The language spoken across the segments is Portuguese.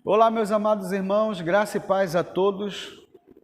Olá, meus amados irmãos, graça e paz a todos.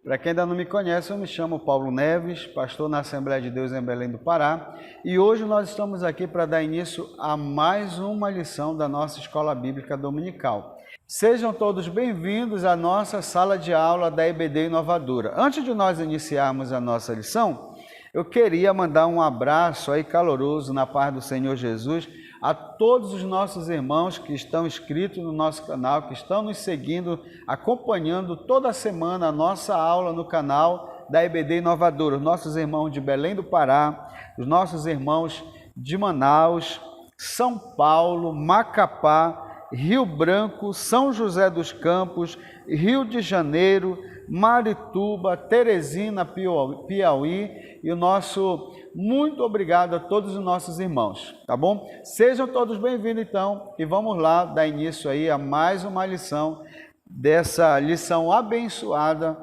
Para quem ainda não me conhece, eu me chamo Paulo Neves, pastor na Assembleia de Deus em Belém do Pará, e hoje nós estamos aqui para dar início a mais uma lição da nossa Escola Bíblica Dominical. Sejam todos bem-vindos à nossa sala de aula da EBD Inovadora. Antes de nós iniciarmos a nossa lição, eu queria mandar um abraço aí caloroso na paz do Senhor Jesus a todos os nossos irmãos que estão inscritos no nosso canal, que estão nos seguindo, acompanhando toda semana a nossa aula no canal da EBD Inovadora. Os nossos irmãos de Belém do Pará, os nossos irmãos de Manaus, São Paulo, Macapá, Rio Branco, São José dos Campos, Rio de Janeiro, Marituba, Teresina, Piauí, e o nosso muito obrigado a todos os nossos irmãos, tá bom? Sejam todos bem-vindos então e vamos lá dar início aí a mais uma lição dessa lição abençoada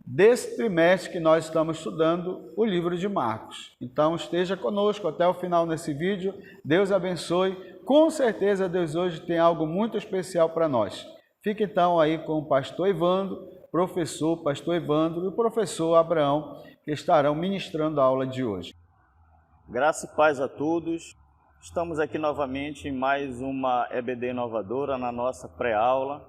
desse trimestre que nós estamos estudando o livro de Marcos. Então esteja conosco até o final nesse vídeo, Deus abençoe, com certeza Deus hoje tem algo muito especial para nós. Fique então aí com o pastor Evandro, pastor Evandro e o professor Abraão, que estarão ministrando a aula de hoje. Graça e paz a todos. Estamos aqui novamente em mais uma EBD Inovadora, na nossa pré-aula.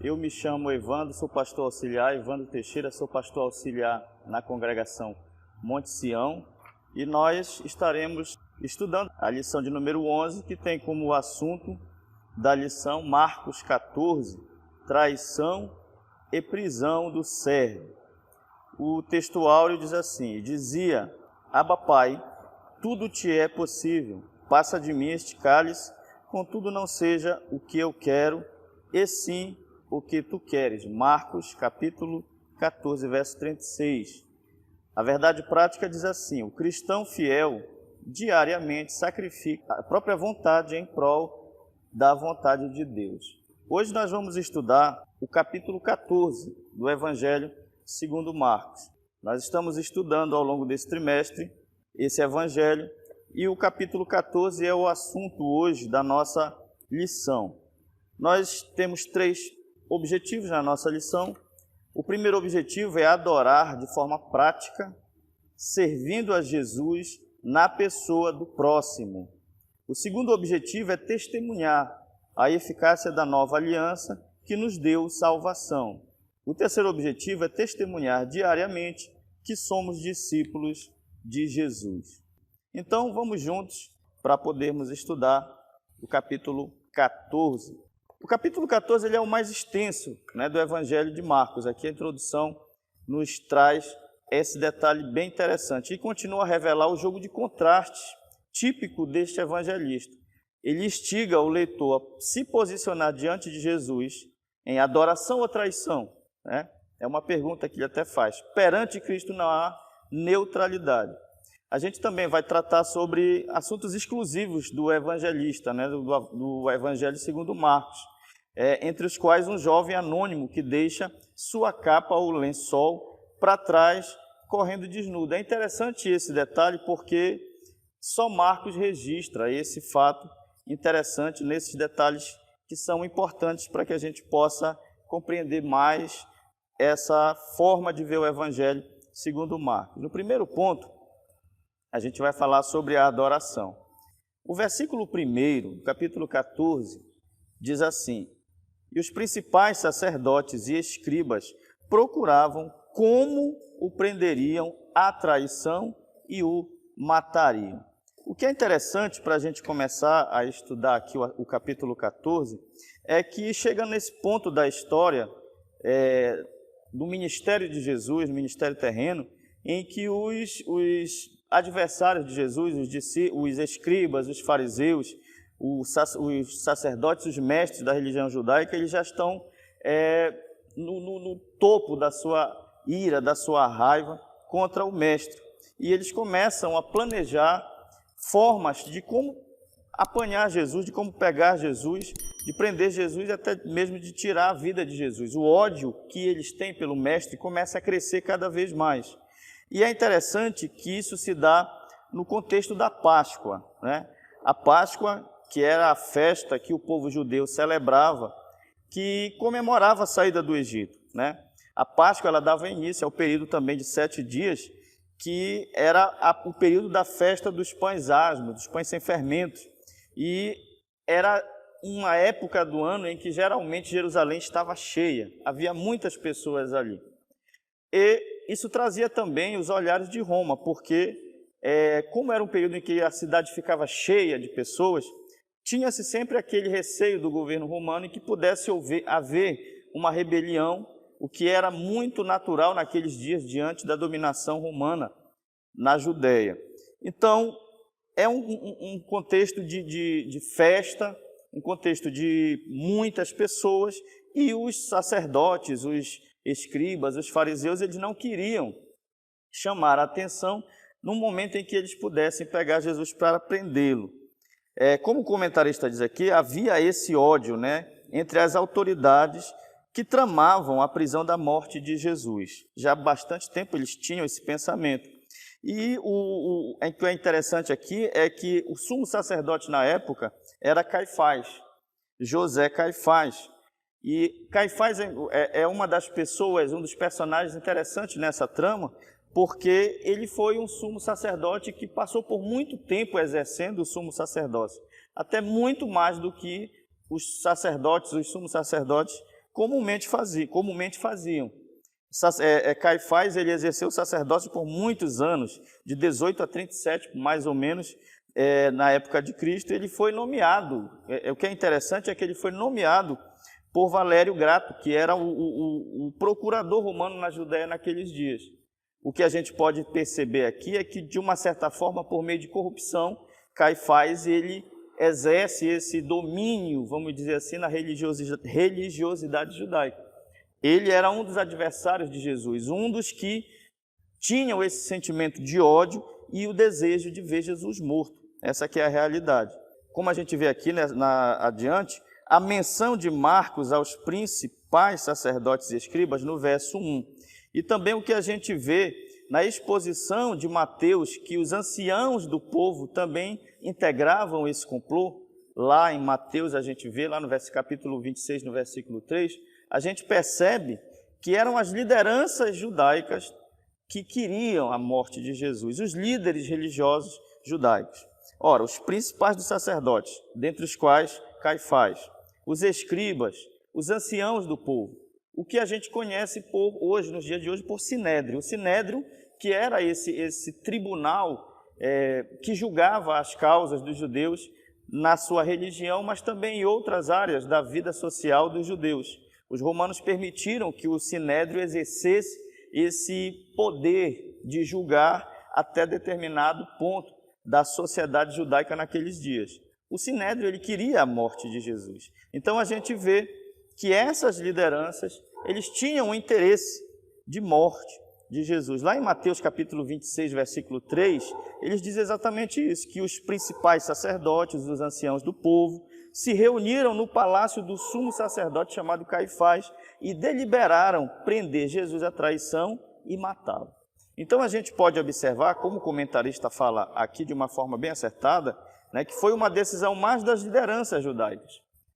Eu me chamo Evandro, sou pastor auxiliar, Evandro Teixeira, sou pastor auxiliar na congregação Monte Sião. E nós estaremos estudando a lição de número 11, que tem como assunto da lição Marcos 14, traição e prisão do servo. O texto áureo diz assim: dizia, Abba Pai, tudo te é possível, passa de mim este cálice, contudo não seja o que eu quero, e sim o que tu queres. Marcos capítulo 14, verso 36. A verdade prática diz assim: o cristão fiel diariamente sacrifica a própria vontade em prol da vontade de Deus. Hoje nós vamos estudar o capítulo 14 do Evangelho segundo Marcos. Nós estamos estudando ao longo desse trimestre esse Evangelho e o capítulo 14 é o assunto hoje da nossa lição. Nós temos 3 objetivos na nossa lição. O primeiro objetivo é adorar de forma prática, servindo a Jesus na pessoa do próximo. O segundo objetivo é testemunhar a eficácia da nova aliança que nos deu salvação. O terceiro objetivo é testemunhar diariamente que somos discípulos de Jesus. Então, vamos juntos para podermos estudar o capítulo 14. O capítulo 14 ele é o mais extenso, do Evangelho de Marcos. Aqui a introdução nos traz esse detalhe bem interessante e continua a revelar o jogo de contrastes típico deste evangelista. Ele instiga o leitor a se posicionar diante de Jesus em adoração ou traição. É uma pergunta que ele até faz. Perante Cristo não há neutralidade. A gente também vai tratar sobre assuntos exclusivos do evangelista, do Evangelho segundo Marcos, entre os quais um jovem anônimo que deixa sua capa ou lençol para trás, correndo desnudo. É interessante esse detalhe porque só Marcos registra esse fato interessante nesses detalhes que são importantes para que a gente possa compreender mais essa forma de ver o Evangelho segundo Marcos. No primeiro ponto, a gente vai falar sobre a adoração. O versículo 1, capítulo 14, diz assim: e os principais sacerdotes e escribas procuravam como o prenderiam à traição e o matariam. O que é interessante para a gente começar a estudar aqui o capítulo 14 é que chega nesse ponto da história do ministério de Jesus, no ministério terreno, em que os adversários de Jesus, os escribas, os fariseus, os sacerdotes, os mestres da religião judaica, eles já estão no topo da sua ira, da sua raiva contra o mestre. E eles começam a planejar formas de como apanhar Jesus, de como pegar Jesus, de prender Jesus e até mesmo de tirar a vida de Jesus. O ódio que eles têm pelo mestre começa a crescer cada vez mais. E é interessante que isso se dá no contexto da Páscoa, A Páscoa, que era a festa que o povo judeu celebrava, que comemorava a saída do Egito, né? A Páscoa ela dava início ao período também de 7 dias, que era o período da festa dos pães asmos, dos pães sem fermento. E era uma época do ano em que geralmente Jerusalém estava cheia, havia muitas pessoas ali. E isso trazia também os olhares de Roma, porque como era um período em que a cidade ficava cheia de pessoas, tinha-se sempre aquele receio do governo romano em que pudesse haver uma rebelião, o que era muito natural naqueles dias diante da dominação romana na Judéia. Então, é um contexto de festa, um contexto de muitas pessoas, e os sacerdotes, os escribas, os fariseus, eles não queriam chamar a atenção no momento em que eles pudessem pegar Jesus para prendê-lo. Como o comentarista diz aqui, havia esse ódio, né, entre as autoridades que tramavam a prisão da morte de Jesus. Já há bastante tempo eles tinham esse pensamento. E o que é interessante aqui é que o sumo sacerdote na época era Caifás, José Caifás. E Caifás é uma das pessoas, um dos personagens interessantes nessa trama, porque ele foi um sumo sacerdote que passou por muito tempo exercendo o sumo sacerdócio, até muito mais do que os sacerdotes, os sumos sacerdotes, comumente faziam. Caifás ele exerceu o sacerdócio por muitos anos, de 18 a 37, mais ou menos, na época de Cristo. Ele foi nomeado, o que é interessante é que ele foi nomeado por Valério Grato, que era o procurador romano na Judéia naqueles dias. O que a gente pode perceber aqui é que, de uma certa forma, por meio de corrupção, Caifás ele exerce esse domínio, vamos dizer assim, na religiosidade judaica. Ele era um dos adversários de Jesus, um dos que tinham esse sentimento de ódio e o desejo de ver Jesus morto. Essa aqui é a realidade. Como a gente vê aqui, né, adiante, a menção de Marcos aos principais sacerdotes e escribas no verso 1. E também o que a gente vê na exposição de Mateus, que os anciãos do povo também integravam esse complô. Lá em Mateus, a gente vê, lá no capítulo 26, no versículo 3, a gente percebe que eram as lideranças judaicas que queriam a morte de Jesus, os líderes religiosos judaicos. Ora, os principais dos sacerdotes, dentre os quais Caifás, os escribas, os anciãos do povo, o que a gente conhece hoje, nos dias de hoje, por Sinédrio. O Sinédrio, que era esse tribunal que julgava as causas dos judeus na sua religião, mas também em outras áreas da vida social dos judeus. Os romanos permitiram que o Sinédrio exercesse esse poder de julgar até determinado ponto da sociedade judaica naqueles dias. O Sinédrio ele queria a morte de Jesus. Então a gente vê que essas lideranças, eles tinham um interesse de morte de Jesus. Lá em Mateus capítulo 26, versículo 3, eles dizem exatamente isso, que os principais sacerdotes, os anciãos do povo, se reuniram no palácio do sumo sacerdote chamado Caifás e deliberaram prender Jesus à traição e matá-lo. Então a gente pode observar, como o comentarista fala aqui de uma forma bem acertada, né, que foi uma decisão mais das lideranças judaicas.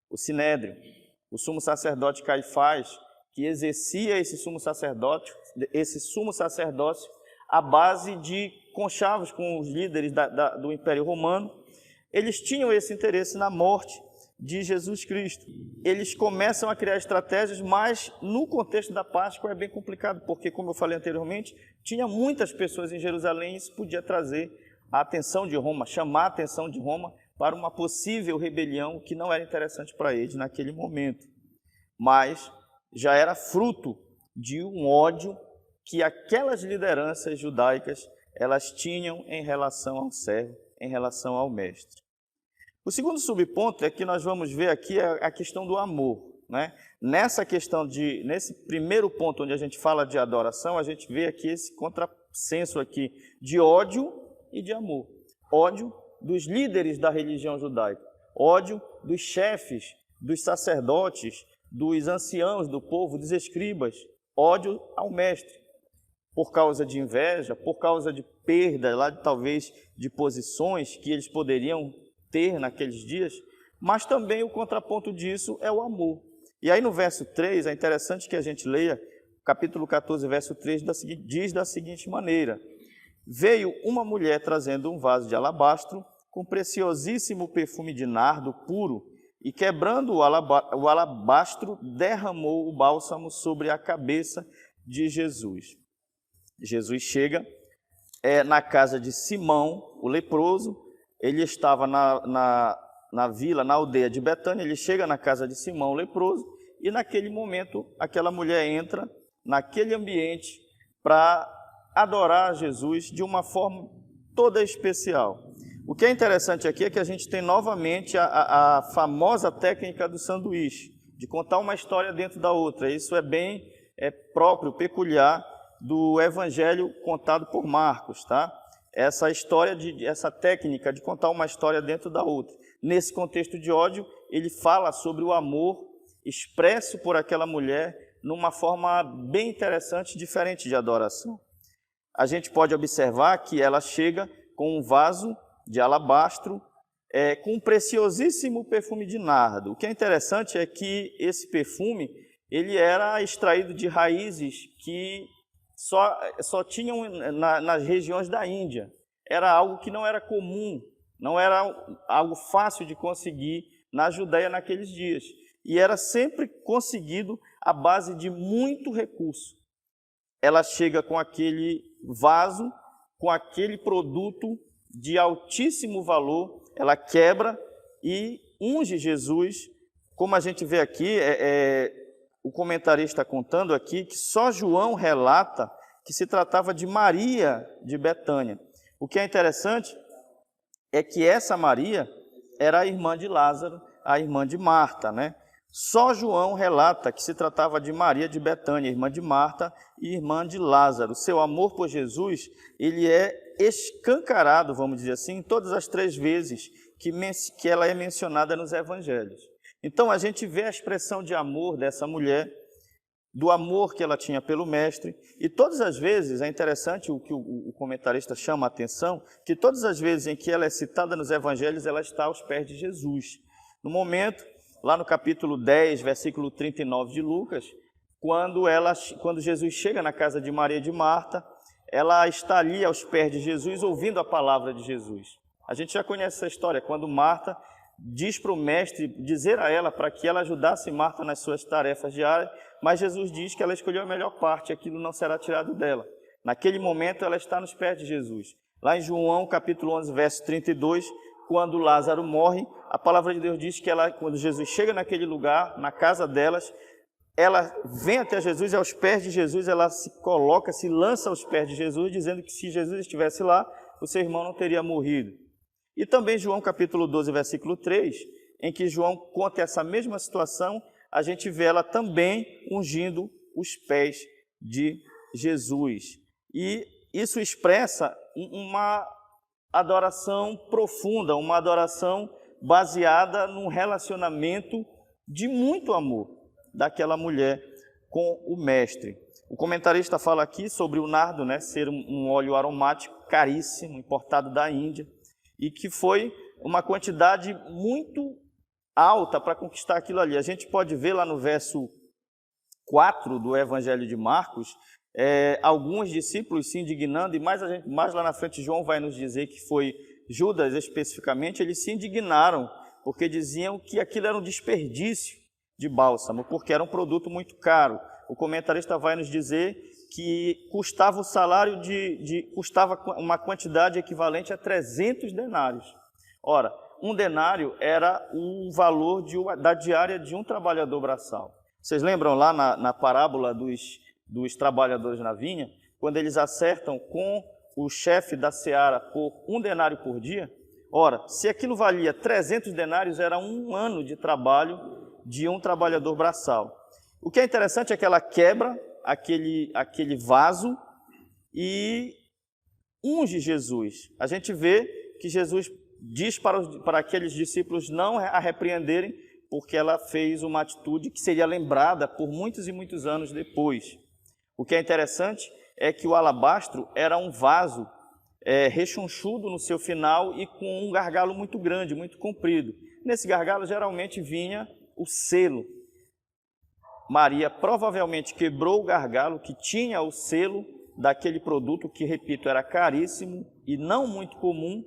O Sinédrio, o sumo sacerdote Caifás, que exercia esse sumo sacerdócio à base de conchavos com os líderes do Império Romano, eles tinham esse interesse na morte de Jesus Cristo. Eles começam a criar estratégias, mas no contexto da Páscoa é bem complicado, porque, como eu falei anteriormente, tinha muitas pessoas em Jerusalém e isso podia trazer a atenção de Roma, chamar a atenção de Roma para uma possível rebelião que não era interessante para eles naquele momento. Mas já era fruto de um ódio que aquelas lideranças judaicas elas tinham em relação ao servo, em relação ao mestre. O segundo subponto é que nós vamos ver aqui a questão do amor, né? Nesse primeiro ponto onde a gente fala de adoração, a gente vê aqui esse contrassenso aqui de ódio e de amor. Ódio dos líderes da religião judaica, ódio dos chefes, dos sacerdotes, dos anciãos do povo, dos escribas, ódio ao mestre, por causa de inveja, por causa de perda, talvez de posições que eles poderiam ter naqueles dias, mas também o contraponto disso é o amor. E aí no verso 3, é interessante que a gente leia, capítulo 14, verso 3, diz da seguinte maneira: veio uma mulher trazendo um vaso de alabastro com preciosíssimo perfume de nardo puro, e quebrando o alabastro, derramou o bálsamo sobre a cabeça de Jesus. Jesus chega na casa de Simão, o leproso. Ele estava na vila, na aldeia de Betânia. Ele chega na casa de Simão, o leproso, e naquele momento aquela mulher entra naquele ambiente para adorar Jesus de uma forma toda especial. O que é interessante aqui é que a gente tem novamente a famosa técnica do sanduíche, de contar uma história dentro da outra. Isso é bem próprio, peculiar do evangelho contado por Marcos, tá? Essa técnica de contar uma história dentro da outra. Nesse contexto de ódio, ele fala sobre o amor expresso por aquela mulher numa forma bem interessante, diferente de adoração. A gente pode observar que ela chega com um vaso de alabastro com um preciosíssimo perfume de nardo. O que é interessante é que esse perfume ele era extraído de raízes que só tinham nas regiões da Índia. Era algo que não era comum, não era algo fácil de conseguir na Judéia naqueles dias. E era sempre conseguido à base de muito recurso. Ela chega com aquele vaso, com aquele produto de altíssimo valor, ela quebra e unge Jesus. Como a gente vê aqui, o comentarista contando aqui que só João relata que se tratava de Maria de Betânia. O que é interessante é que essa Maria era a irmã de Lázaro, a irmã de Marta, né? Só João relata que se tratava de Maria de Betânia, irmã de Marta e irmã de Lázaro. Seu amor por Jesus, ele é escancarado, vamos dizer assim, em todas as 3 vezes que ela é mencionada nos evangelhos. Então a gente vê a expressão de amor dessa mulher, do amor que ela tinha pelo mestre, e todas as vezes, é interessante o que o comentarista chama a atenção, que todas as vezes em que ela é citada nos evangelhos, ela está aos pés de Jesus. No momento, lá no capítulo 10, versículo 39 de Lucas, quando Jesus chega na casa de Maria e de Marta, ela está ali aos pés de Jesus, ouvindo a palavra de Jesus. A gente já conhece essa história, quando Marta diz para o mestre, dizer a ela para que ela ajudasse Marta nas suas tarefas diárias, mas Jesus diz que ela escolheu a melhor parte, aquilo não será tirado dela. Naquele momento ela está nos pés de Jesus. Lá em João, capítulo 11, verso 32, quando Lázaro morre, a palavra de Deus diz que quando Jesus chega naquele lugar, na casa delas, ela vem até Jesus e aos pés de Jesus, ela se coloca, se lança aos pés de Jesus, dizendo que se Jesus estivesse lá, o seu irmão não teria morrido. E também João capítulo 12, versículo 3, em que João conta essa mesma situação, a gente vê ela também ungindo os pés de Jesus. E isso expressa uma adoração profunda, uma adoração baseada num relacionamento de muito amor daquela mulher com o mestre. O comentarista fala aqui sobre o nardo, né, ser um óleo aromático caríssimo, importado da Índia, e que foi uma quantidade muito alta para conquistar aquilo ali. A gente pode ver lá no verso 4 do Evangelho de Marcos, alguns discípulos se indignando, e mais lá na frente João vai nos dizer que foi Judas especificamente, eles se indignaram, porque diziam que aquilo era um desperdício de bálsamo, porque era um produto muito caro. O comentarista vai nos dizer que custava o salário custava uma quantidade equivalente a 300 denários. Ora, um denário era o valor da diária de um trabalhador braçal. Vocês lembram lá na parábola dos trabalhadores na vinha, quando eles acertam com o chefe da seara por 1 denário por dia? Ora, se aquilo valia 300 denários, era 1 ano de trabalho de um trabalhador braçal. O que é interessante é que ela quebra aquele vaso e unge Jesus. A gente vê que Jesus diz para aqueles discípulos não a repreenderem, porque ela fez uma atitude que seria lembrada por muitos e muitos anos depois. O que é interessante é que o alabastro era um vaso rechonchudo no seu final e com um gargalo muito grande, muito comprido. Nesse gargalo geralmente vinha o selo. Maria provavelmente quebrou o gargalo que tinha o selo daquele produto que, repito, era caríssimo e não muito comum,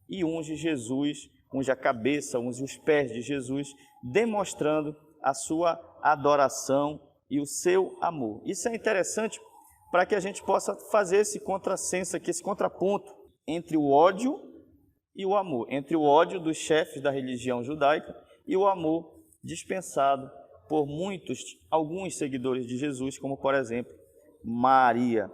e unge Jesus, unge a cabeça, unge os pés de Jesus, demonstrando a sua adoração e o seu amor. Isso é interessante para que a gente possa fazer esse contrassenso aqui, esse contraponto entre o ódio e o amor, entre o ódio dos chefes da religião judaica e o amor dispensado por alguns seguidores de Jesus, como por exemplo, Maria.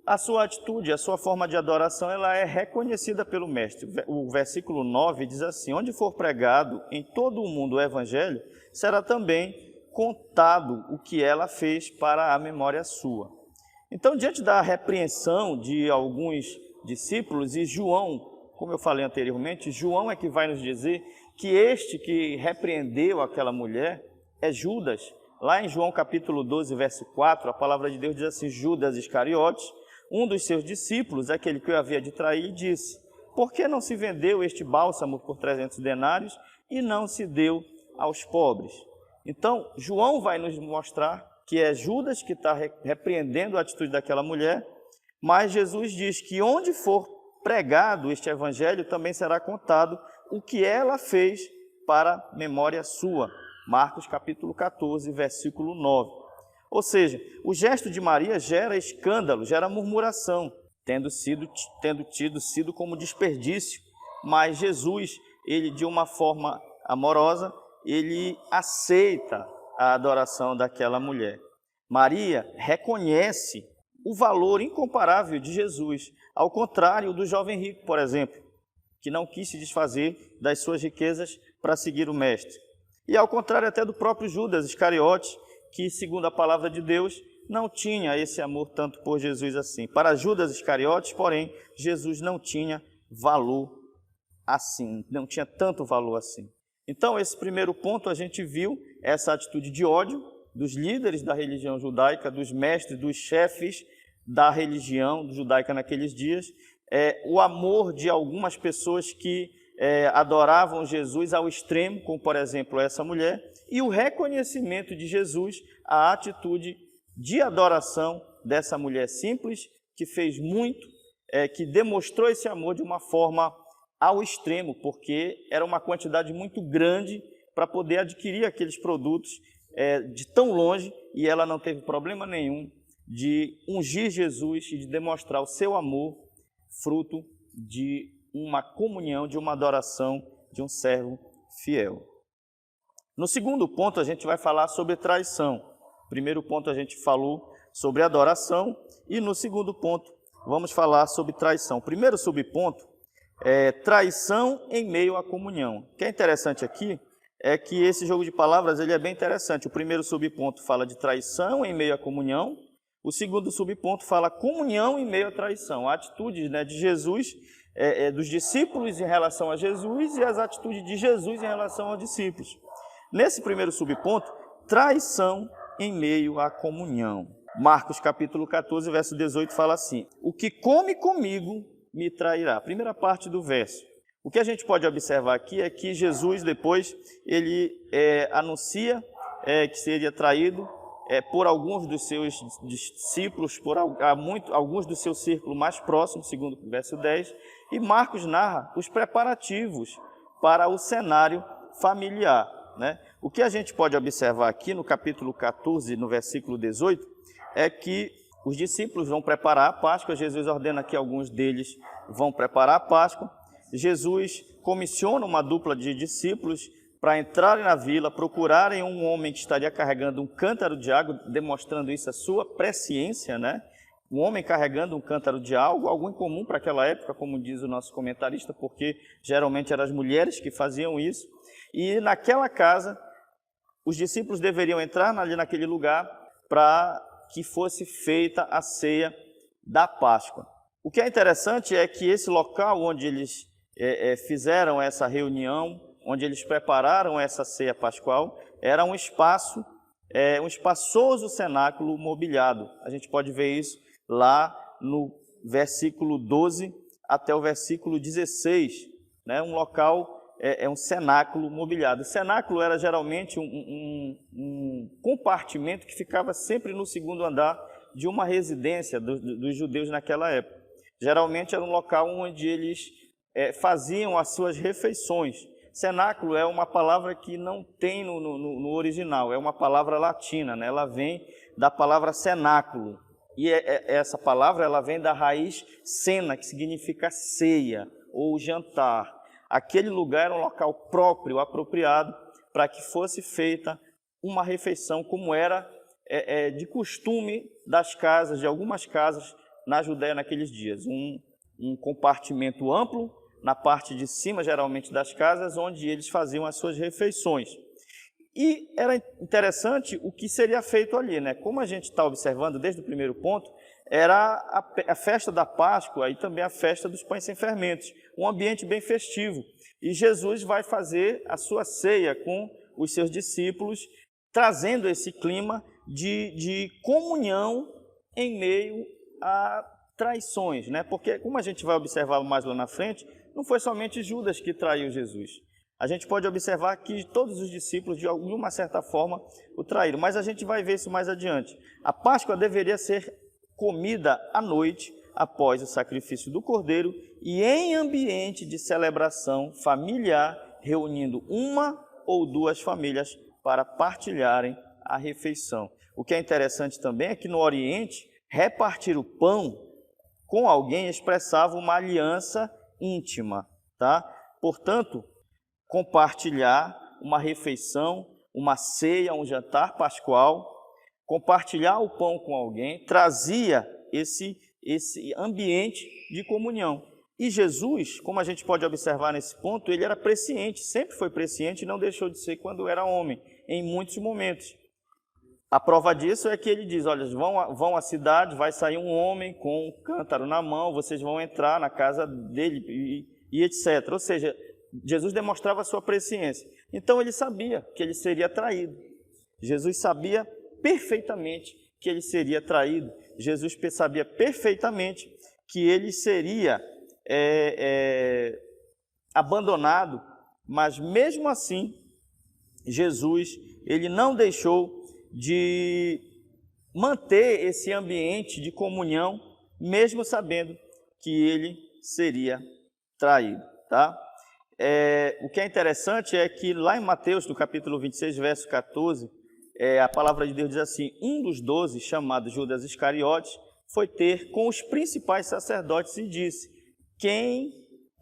A sua atitude, a sua forma de adoração, ela é reconhecida pelo Mestre. O versículo 9 diz assim: onde for pregado em todo o mundo o evangelho, será também contado o que ela fez para a memória sua. Então, diante da repreensão de alguns discípulos, e João, como eu falei anteriormente, João é que vai nos dizer que este que repreendeu aquela mulher é Judas. Lá em João capítulo 12, verso 4, a palavra de Deus diz assim: Judas Iscariotes, um dos seus discípulos, aquele que o havia de trair, disse: por que não se vendeu este bálsamo por 300 denários e não se deu aos pobres? Então, João vai nos mostrar que é Judas que está repreendendo a atitude daquela mulher, mas Jesus diz que onde for pregado este evangelho, também será contado o que ela fez para memória sua. Marcos capítulo 14, versículo 9. Ou seja, o gesto de Maria gera escândalo, gera murmuração, tendo tido sido como desperdício, mas Jesus, ele de uma forma amorosa, ele aceita a adoração daquela mulher. Maria reconhece o valor incomparável de Jesus, ao contrário do jovem rico, por exemplo, que não quis se desfazer das suas riquezas para seguir o Mestre. E ao contrário até do próprio Judas Iscariotes, que, segundo a palavra de Deus, não tinha esse amor tanto por Jesus assim. Para Judas Iscariotes, porém, Jesus não tinha valor assim, não tinha tanto valor assim. Então, esse primeiro ponto a gente viu essa atitude de ódio dos líderes da religião judaica, dos mestres, dos chefes da religião judaica naqueles dias, o amor de algumas pessoas que adoravam Jesus ao extremo, como por exemplo essa mulher, e o reconhecimento de Jesus, a atitude de adoração dessa mulher simples, que fez muito, que demonstrou esse amor de uma forma ao extremo, porque era uma quantidade muito grande para poder adquirir aqueles produtos de tão longe, e ela não teve problema nenhum de ungir Jesus e de demonstrar o seu amor, fruto de uma comunhão, de uma adoração de um servo fiel. No segundo ponto, a gente vai falar sobre traição. Primeiro ponto, a gente falou sobre adoração, e no segundo ponto, vamos falar sobre traição. O primeiro subponto é traição em meio à comunhão. O que é interessante aqui é que esse jogo de palavras ele é bem interessante. O primeiro subponto fala de traição em meio à comunhão, o segundo subponto fala comunhão em meio à traição. A atitude de Jesus, dos discípulos em relação a Jesus, e as atitudes de Jesus em relação aos discípulos. Nesse primeiro subponto, traição em meio à comunhão. Marcos capítulo 14, verso 18 fala assim: o que come comigo me trairá. Primeira parte do verso. O que a gente pode observar aqui é que Jesus depois ele anuncia que seria traído por alguns dos seus discípulos, por alguns do seu círculo mais próximo, segundo o verso 10, e Marcos narra os preparativos para o cenário familiar. O que a gente pode observar aqui no capítulo 14, no versículo 18, é que os discípulos vão preparar a Páscoa. Jesus ordena que alguns deles vão preparar a Páscoa. Jesus comissiona uma dupla de discípulos para entrarem na vila, procurarem um homem que estaria carregando um cântaro de água, demonstrando isso a sua presciência, Um homem carregando um cântaro de água, algo incomum para aquela época, como diz o nosso comentarista, porque geralmente eram as mulheres que faziam isso. E naquela casa, os discípulos deveriam entrar ali naquele lugar para que fosse feita a ceia da Páscoa. O que é interessante é que esse local onde eles fizeram essa reunião, onde eles prepararam essa ceia pascual, era um espaço, um espaçoso cenáculo mobiliado. A gente pode ver isso lá no versículo 12 até o versículo 16, Um local um cenáculo mobiliado. O cenáculo era geralmente um compartimento que ficava sempre no segundo andar de uma residência dos judeus naquela época. Geralmente era um local onde eles faziam as suas refeições. Cenáculo é uma palavra que não tem no original, é uma palavra latina, né? Ela vem da palavra cenáculo. E essa palavra ela vem da raiz cena, que significa ceia ou jantar. Aquele lugar era um local próprio, apropriado, para que fosse feita uma refeição, como era de costume das casas, de algumas casas na Judéia naqueles dias. Um compartimento amplo na parte de cima, geralmente, das casas, onde eles faziam as suas refeições. E era interessante o que seria feito ali, né? Como a gente está observando desde o primeiro ponto, era a festa da Páscoa e também a festa dos pães sem fermentos, um ambiente bem festivo. E Jesus vai fazer a sua ceia com os seus discípulos, trazendo esse clima de comunhão em meio a traições, né? Porque, como a gente vai observar mais lá na frente, não foi somente Judas que traiu Jesus. A gente pode observar que todos os discípulos, de alguma certa forma, o traíram. Mas a gente vai ver isso mais adiante. A Páscoa deveria ser comida à noite, após o sacrifício do Cordeiro, e em ambiente de celebração familiar, reunindo uma ou duas famílias para partilharem a refeição. O que é interessante também é que no Oriente, repartir o pão com alguém expressava uma aliança íntima, tá? Portanto, compartilhar uma refeição, uma ceia, um jantar pascual, compartilhar o pão com alguém, trazia esse ambiente de comunhão. E Jesus, como a gente pode observar nesse ponto, ele era presciente, sempre foi presciente e não deixou de ser quando era homem, em muitos momentos. A prova disso é que ele diz, olha, vão à cidade, vai sair um homem com um cântaro na mão, vocês vão entrar na casa dele e etc. Ou seja, Jesus demonstrava a sua presciência. Então ele sabia que ele seria traído. Jesus sabia perfeitamente que ele seria traído. Jesus sabia perfeitamente que ele seria abandonado, mas mesmo assim, Jesus ele não deixou de manter esse ambiente de comunhão, mesmo sabendo que ele seria traído, tá? O que é interessante é que lá em Mateus, no capítulo 26, verso 14, a palavra de Deus diz assim, um dos 12, chamado Judas Iscariotes, foi ter com os principais sacerdotes e disse, quem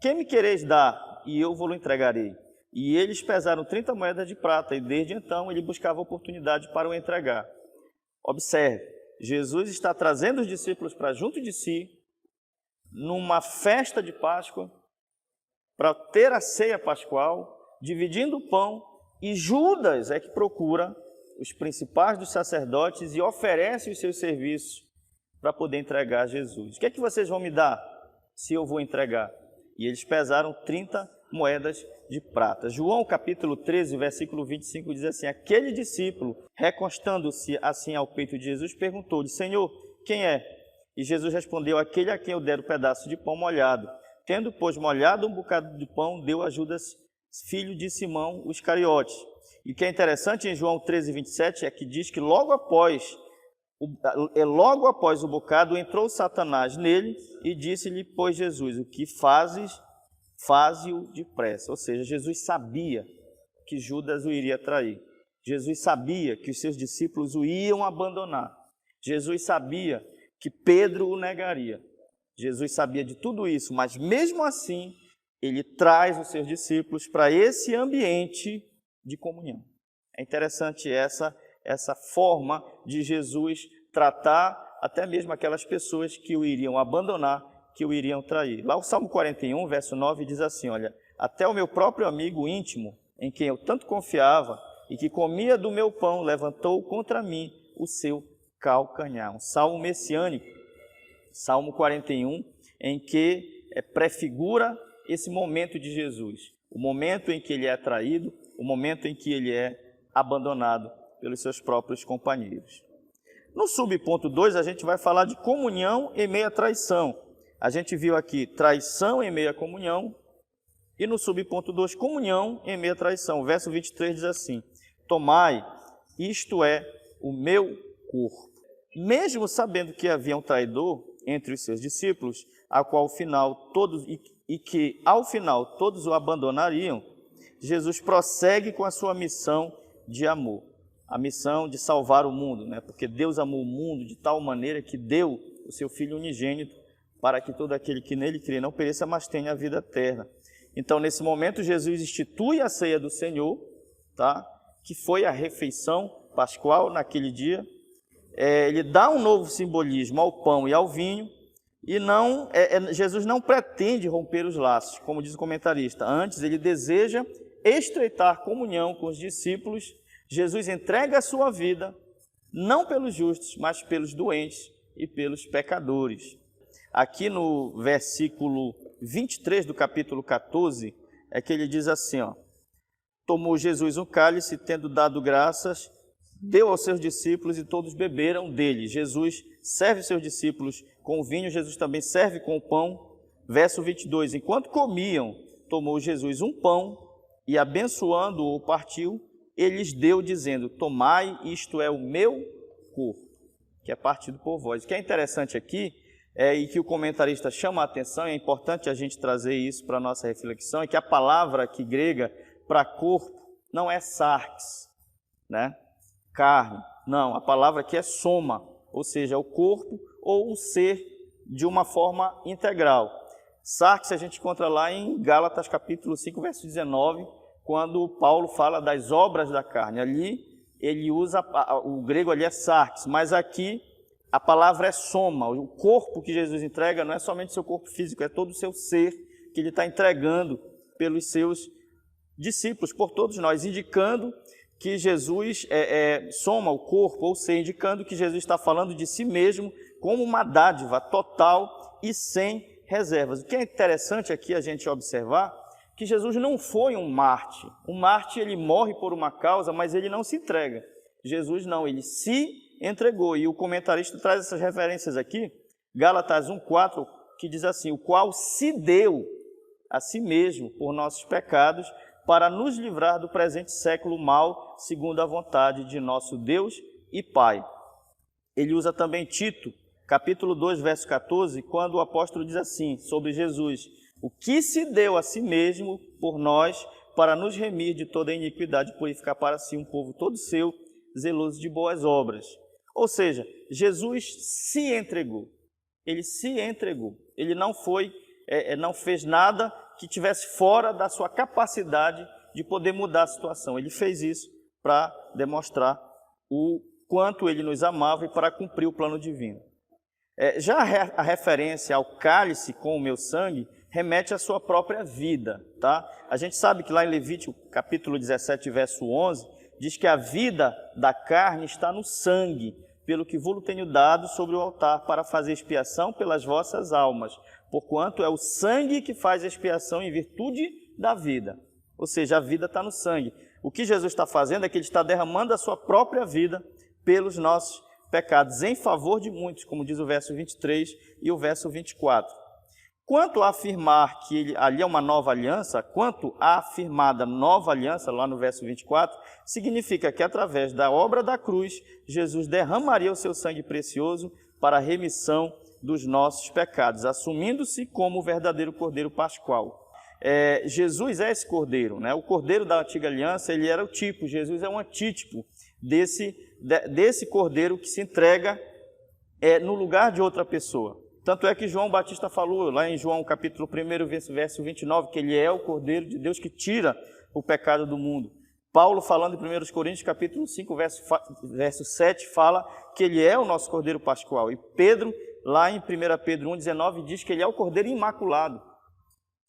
me quereis dar? E eu vou-lo entregarei. E eles pesaram 30 moedas de prata, e desde então ele buscava oportunidade para o entregar. Observe, Jesus está trazendo os discípulos para junto de si, numa festa de Páscoa, para ter a ceia pascual, dividindo o pão, e Judas é que procura os principais dos sacerdotes e oferece os seus serviços para poder entregar a Jesus. O que é que vocês vão me dar se eu vou entregar? E eles pesaram 30 moedas de prata. João capítulo 13, versículo 25 diz assim, aquele discípulo, recostando-se assim ao peito de Jesus, perguntou-lhe, Senhor, quem é? E Jesus respondeu, aquele a quem eu der o pedaço de pão molhado. Tendo, pois, molhado um bocado de pão, deu a Judas, filho de Simão, o Iscariote. E o que é interessante em João 13, 27, é que diz que logo após o bocado entrou Satanás nele e disse-lhe, pois Jesus, o que fazes, faze-o depressa. Ou seja, Jesus sabia que Judas o iria trair. Jesus sabia que os seus discípulos o iam abandonar. Jesus sabia que Pedro o negaria. Jesus sabia de tudo isso, mas mesmo assim, ele traz os seus discípulos para esse ambiente de comunhão. É interessante essa forma de Jesus tratar até mesmo aquelas pessoas que o iriam abandonar, que o iriam trair. Lá o Salmo 41, verso 9, diz assim, olha, até o meu próprio amigo íntimo, em quem eu tanto confiava e que comia do meu pão, levantou contra mim o seu calcanhar. Um salmo messiânico, Salmo 41, em que prefigura esse momento de Jesus, o momento em que ele é traído, o momento em que ele é abandonado pelos seus próprios companheiros. No subponto 2, a gente vai falar de comunhão em meio à traição. A gente viu aqui traição em meio à comunhão, E no subponto 2, comunhão em meio à traição. O verso 23 diz assim: tomai, isto é, o meu corpo. Mesmo sabendo que havia um traidor entre os seus discípulos, que ao final todos o abandonariam, Jesus prossegue com a sua missão de amor, a missão de salvar o mundo, né? Porque Deus amou o mundo de tal maneira que deu o seu Filho unigênito para que todo aquele que nele crê não pereça, mas tenha a vida eterna. Então, nesse momento, Jesus institui a ceia do Senhor, tá? Que foi a refeição pascual naquele dia. Ele dá um novo simbolismo ao pão e ao vinho, e Jesus não pretende romper os laços, como diz o comentarista. Antes, ele deseja estreitar comunhão com os discípulos. Jesus entrega a sua vida, não pelos justos, mas pelos doentes e pelos pecadores. Aqui no versículo 23 do capítulo 14, é que ele diz assim, ó: tomou Jesus um cálice, tendo dado graças, deu aos seus discípulos e todos beberam dele. Jesus serve seus discípulos com o vinho, Jesus também serve com o pão. Verso 22, enquanto comiam, tomou Jesus um pão e abençoando-o, partiu, ele lhes deu, dizendo: tomai, isto é o meu corpo, que é partido por vós. O que é interessante aqui, e que o comentarista chama a atenção, é importante a gente trazer isso para a nossa reflexão, é que a palavra aqui grega para corpo não é sarx, né? Carne. Não, a palavra aqui é soma, ou seja, o corpo ou o ser de uma forma integral. Sarx a gente encontra lá em Gálatas capítulo 5, verso 19, quando Paulo fala das obras da carne. Ali ele usa, o grego ali é sarx, mas aqui a palavra é soma. O corpo que Jesus entrega não é somente seu corpo físico, é todo o seu ser que ele está entregando pelos seus discípulos, por todos nós, indicando que Jesus soma o corpo, ou seja, indicando que Jesus está falando de si mesmo como uma dádiva total e sem reservas. O que é interessante aqui a gente observar, que Jesus não foi um mártir. Um mártir, ele morre por uma causa, mas ele não se entrega. Jesus não, ele se entregou. E o comentarista traz essas referências aqui, Gálatas 1,4, que diz assim: o qual se deu a si mesmo por nossos pecados, para nos livrar do presente século mal, segundo a vontade de nosso Deus e Pai. Ele usa também Tito, capítulo 2, verso 14, quando o apóstolo diz assim, sobre Jesus: o que se deu a si mesmo por nós, para nos remir de toda a iniquidade e purificar para si um povo todo seu, zeloso de boas obras. Ou seja, Jesus se entregou. Ele se entregou. Ele não fez nada que tivesse fora da sua capacidade de poder mudar a situação. Ele fez isso para demonstrar o quanto ele nos amava e para cumprir o plano divino. Já a referência ao cálice com o meu sangue remete à sua própria vida, tá? A gente sabe que lá em Levítico, capítulo 17, verso 11, diz que a vida da carne está no sangue, pelo que vos tenho dado sobre o altar para fazer expiação pelas vossas almas, porquanto é o sangue que faz expiação em virtude da vida. Ou seja, a vida está no sangue. O que Jesus está fazendo é que ele está derramando a sua própria vida pelos nossos pecados, em favor de muitos, como diz o verso 23 e o verso 24. Quanto a afirmar que ali é uma nova aliança, quanto a afirmada nova aliança, lá no verso 24, significa que através da obra da cruz, Jesus derramaria o seu sangue precioso para a remissão dos nossos pecados, assumindo-se como o verdadeiro Cordeiro Pascual. Jesus é esse Cordeiro, né? O Cordeiro da antiga aliança, ele era o tipo, Jesus é um antítipo desse Cordeiro que se entrega no lugar de outra pessoa. Tanto é que João Batista falou lá em João capítulo 1, verso 29, que ele é o Cordeiro de Deus que tira o pecado do mundo. Paulo, falando em 1 Coríntios capítulo 5, verso 7, fala que ele é o nosso Cordeiro Pascual. E Pedro, lá em 1 Pedro 1,19, diz que ele é o Cordeiro Imaculado.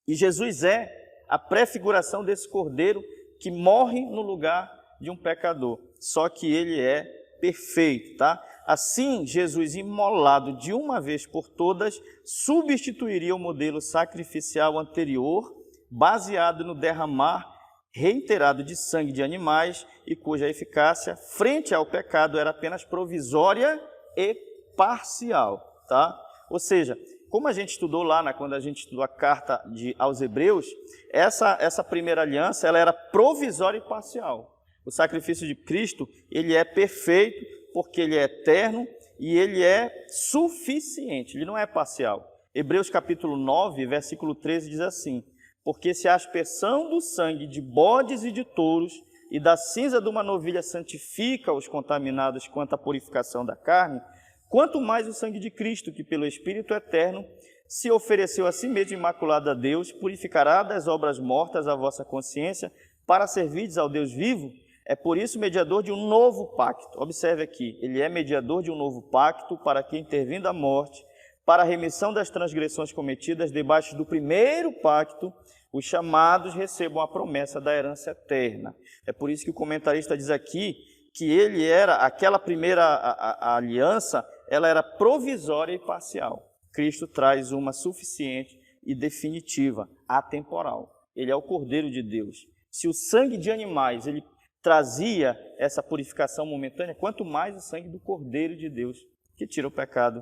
E Jesus é a prefiguração desse Cordeiro que morre no lugar de um pecador. Só que ele é perfeito, tá? Assim, Jesus, imolado de uma vez por todas, substituiria o modelo sacrificial anterior, baseado no derramar reiterado de sangue de animais e cuja eficácia, frente ao pecado, era apenas provisória e parcial, tá? Ou seja, como a gente estudou lá, quando a gente estudou a carta aos Hebreus, essa primeira aliança ela era provisória e parcial. O sacrifício de Cristo, ele é perfeito, porque ele é eterno e ele é suficiente, ele não é parcial. Hebreus capítulo 9, versículo 13 diz assim: porque se a aspersão do sangue de bodes e de touros e da cinza de uma novilha santifica os contaminados quanto à purificação da carne, quanto mais o sangue de Cristo, que pelo Espírito eterno se ofereceu a si mesmo imaculado a Deus, purificará das obras mortas a vossa consciência para servirdes ao Deus vivo. É por isso mediador de um novo pacto. Observe aqui, ele é mediador de um novo pacto para que, intervindo a morte, para a remissão das transgressões cometidas debaixo do primeiro pacto, os chamados recebam a promessa da herança eterna. É por isso que o comentarista diz aqui que ele era, aquela primeira a aliança, ela era provisória e parcial. Cristo traz uma suficiente e definitiva, atemporal. Ele é o Cordeiro de Deus. Se o sangue de animais, ele trazia essa purificação momentânea, quanto mais o sangue do Cordeiro de Deus, que tira o pecado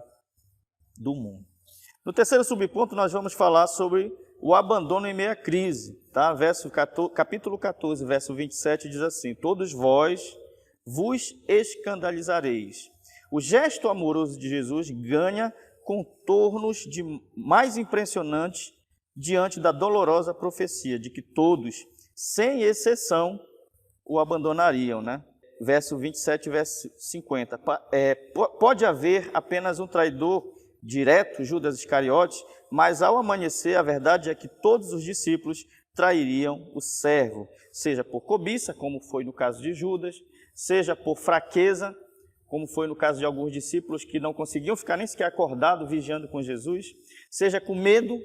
do mundo. No terceiro subponto, nós vamos falar sobre o abandono em meio à crise. Tá? Capítulo 14, verso 27, diz assim: todos vós vos escandalizareis. O gesto amoroso de Jesus ganha contornos mais impressionantes diante da dolorosa profecia de que todos, sem exceção, o abandonariam, né? Verso 27 e verso 50. Pode haver apenas um traidor direto, Judas Iscariotes, mas ao amanhecer a verdade é que todos os discípulos trairiam o servo, seja por cobiça, como foi no caso de Judas, seja por fraqueza, como foi no caso de alguns discípulos que não conseguiam ficar nem sequer acordados vigiando com Jesus, seja com medo,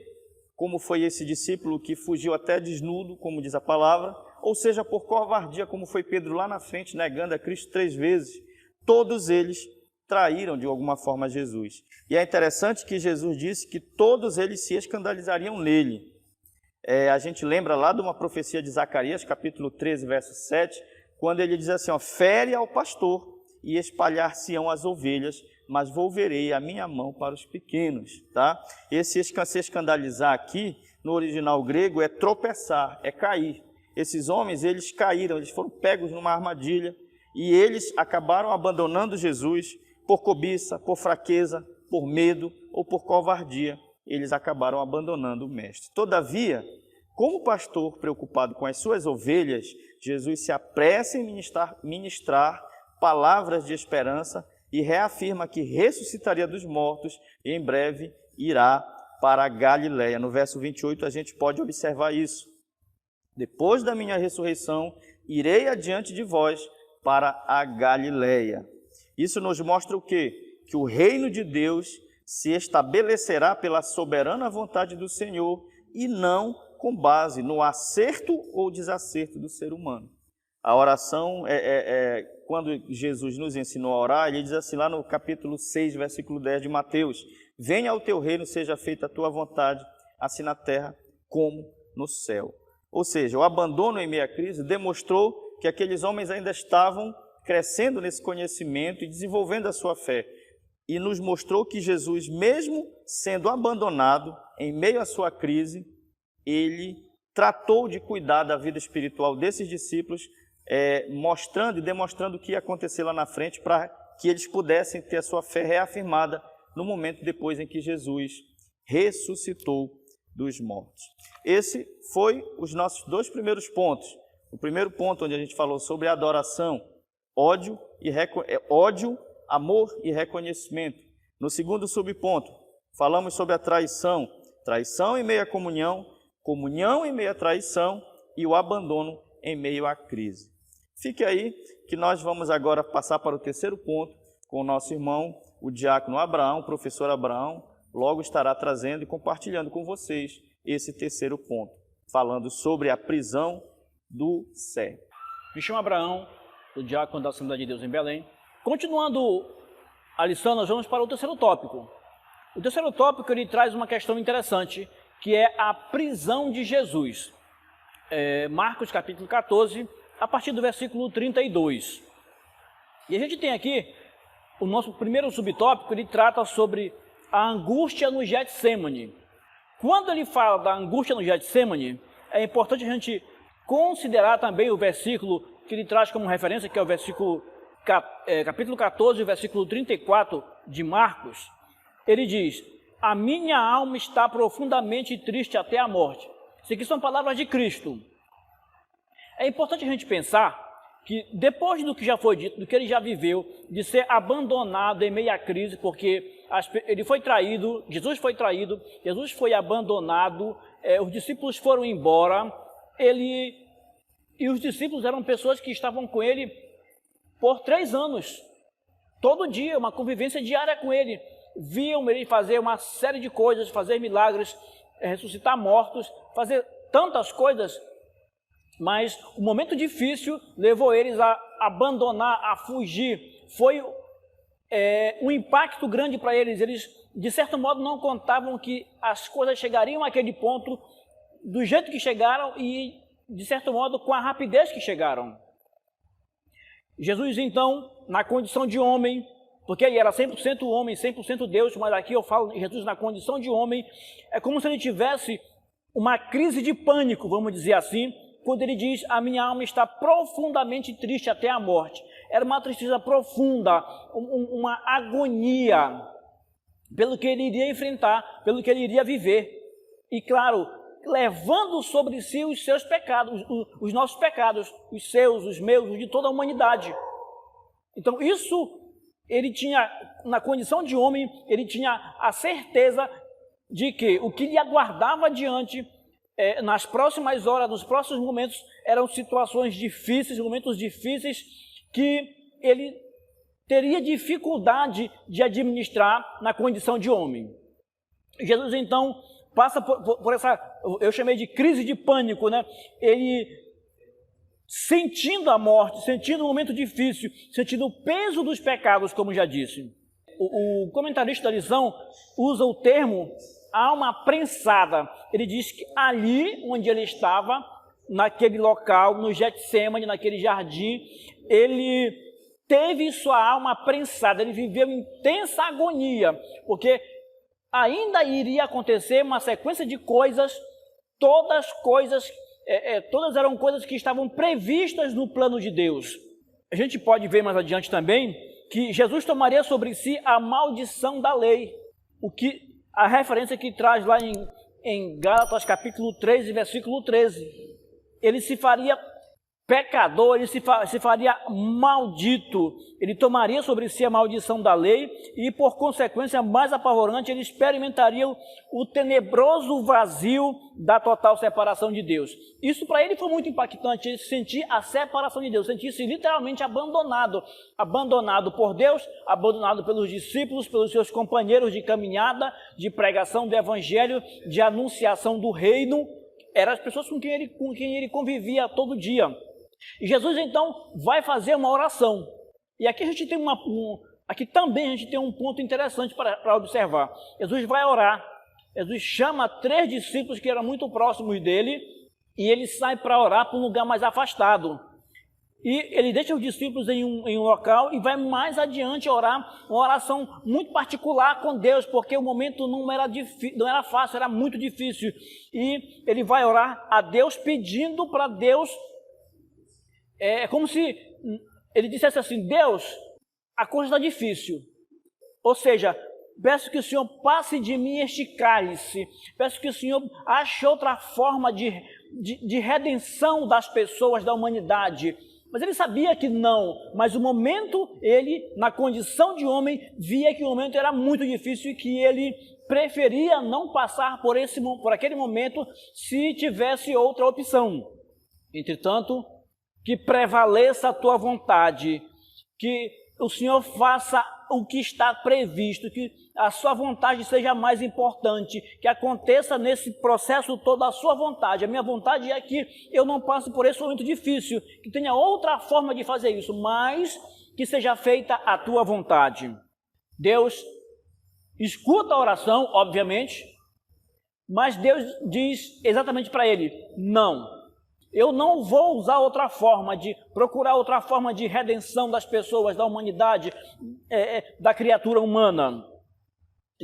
como foi esse discípulo que fugiu até desnudo, como diz a palavra, ou seja por covardia, como foi Pedro lá na frente, negando a Cristo 3 vezes. Todos eles traíram de alguma forma Jesus. E é interessante que Jesus disse que todos eles se escandalizariam nele. A gente lembra lá de uma profecia de Zacarias, capítulo 13, verso 7, quando ele diz assim, ó, fere ao pastor e espalhar-se-ão as ovelhas, mas volverei a minha mão para os pequenos. Tá? Esse se escandalizar aqui, no original grego, é tropeçar, é cair. Esses homens, eles caíram, eles foram pegos numa armadilha e eles acabaram abandonando Jesus por cobiça, por fraqueza, por medo ou por covardia. Eles acabaram abandonando o mestre. Todavia, como pastor preocupado com as suas ovelhas, Jesus se apressa em ministrar palavras de esperança e reafirma que ressuscitaria dos mortos e em breve irá para a Galileia. No verso 28 a gente pode observar isso. Depois da minha ressurreição, irei adiante de vós para a Galileia. Isso nos mostra o quê? Que o reino de Deus se estabelecerá pela soberana vontade do Senhor e não com base no acerto ou desacerto do ser humano. A oração, quando Jesus nos ensinou a orar, ele diz assim lá no capítulo 6, versículo 10 de Mateus: venha ao teu reino, seja feita a tua vontade, assim na terra como no céu. Ou seja, o abandono em meio à crise demonstrou que aqueles homens ainda estavam crescendo nesse conhecimento e desenvolvendo a sua fé. E nos mostrou que Jesus, mesmo sendo abandonado em meio à sua crise, ele tratou de cuidar da vida espiritual desses discípulos, mostrando e demonstrando o que ia acontecer lá na frente para que eles pudessem ter a sua fé reafirmada no momento depois em que Jesus ressuscitou dos mortos. Esse foi os nossos 2 primeiros pontos. O primeiro ponto, onde a gente falou sobre adoração, ódio, amor e reconhecimento. No segundo subponto, falamos sobre a traição, traição em meio à comunhão, comunhão em meio à traição e o abandono em meio à crise. Fique aí que nós vamos agora passar para o terceiro ponto com o nosso irmão, o diácono Abraão, o professor Abraão, logo estará trazendo e compartilhando com vocês esse terceiro ponto, falando sobre a prisão do servo. Me chamo Abraão, o diácono da Assembleia de Deus em Belém. Continuando a lição, nós vamos para o terceiro tópico. O terceiro tópico ele traz uma questão interessante, que é a prisão de Jesus. Marcos capítulo 14, a partir do versículo 32. E a gente tem aqui, o nosso primeiro subtópico, ele trata sobre a angústia no Getsêmani. Quando ele fala da angústia no Getsêmani, é importante a gente considerar também o versículo que ele traz como referência, que é o versículo, capítulo 14, versículo 34 de Marcos. Ele diz: a minha alma está profundamente triste até a morte. Isso aqui são palavras de Cristo. É importante a gente pensar que depois do que já foi dito, do que ele já viveu, de ser abandonado em meio à crise, porque ele foi traído, Jesus foi abandonado, os discípulos foram embora, e os discípulos eram pessoas que estavam com ele por 3 anos, todo dia, uma convivência diária com ele, viam ele fazer uma série de coisas, fazer milagres, ressuscitar mortos, fazer tantas coisas, mas o momento difícil levou eles a abandonar, a fugir. Foi um impacto grande para eles. Eles, de certo modo, não contavam que as coisas chegariam àquele ponto do jeito que chegaram e, de certo modo, com a rapidez que chegaram. Jesus, então, na condição de homem, porque ele era 100% homem, 100% Deus, mas aqui eu falo de Jesus na condição de homem, é como se ele tivesse uma crise de pânico, vamos dizer assim, quando ele diz: a minha alma está profundamente triste até a morte. Era uma tristeza profunda, uma agonia pelo que ele iria enfrentar, pelo que ele iria viver. E claro, levando sobre si os seus pecados, os nossos pecados, os seus, os meus, os de toda a humanidade. Então isso, ele tinha, na condição de homem, ele tinha a certeza de que o que lhe aguardava adiante, nas próximas horas, nos próximos momentos, eram situações difíceis, momentos difíceis que ele teria dificuldade de administrar na condição de homem. Jesus, então, passa por essa, eu chamei de crise de pânico, né? Ele, sentindo a morte, sentindo um momento difícil, sentindo o peso dos pecados, como já disse. O comentarista da lição usa o termo alma prensada. Ele diz que ali onde ele estava, naquele local, no Getsêmani, naquele jardim, ele teve sua alma prensada, ele viveu intensa agonia, porque ainda iria acontecer uma sequência de coisas, todas eram coisas que estavam previstas no plano de Deus. A gente pode ver mais adiante também que Jesus tomaria sobre si a maldição da lei, o que a referência que traz lá em Gálatas capítulo 13, versículo 13. Ele se faria pecador, ele se faria maldito, ele tomaria sobre si a maldição da lei e, por consequência mais apavorante, ele experimentaria o tenebroso vazio da total separação de Deus. Isso para ele foi muito impactante, ele sentir a separação de Deus, sentir-se literalmente abandonado por Deus, abandonado pelos discípulos, pelos seus companheiros de caminhada, de pregação do evangelho, de anunciação do reino. Eram as pessoas com quem ele convivia todo dia. E Jesus, então, vai fazer uma oração. E aqui a gente tem aqui também a gente tem um ponto interessante para observar. Jesus vai orar. Jesus chama 3 discípulos que eram muito próximos dele e ele sai para orar para um lugar mais afastado. E ele deixa os discípulos em um local e vai mais adiante orar uma oração muito particular com Deus, porque o momento não era fácil, era muito difícil. E ele vai orar a Deus pedindo para Deus. É como se ele dissesse assim: Deus, a coisa está difícil. Ou seja, peço que o Senhor passe de mim este cálice. Peço que o Senhor ache outra forma de redenção das pessoas, da humanidade. Mas ele sabia que não. Mas o momento, ele, na condição de homem, via que o momento era muito difícil e que ele preferia não passar por aquele momento se tivesse outra opção. Entretanto, que prevaleça a tua vontade, que o Senhor faça o que está previsto, que a sua vontade seja mais importante, que aconteça nesse processo todo a sua vontade. A minha vontade é que eu não passe por esse momento difícil, que tenha outra forma de fazer isso, mas que seja feita a tua vontade. Deus escuta a oração, obviamente, mas Deus diz exatamente para ele: não. Eu não vou usar outra forma procurar outra forma de redenção das pessoas, da humanidade, da criatura humana.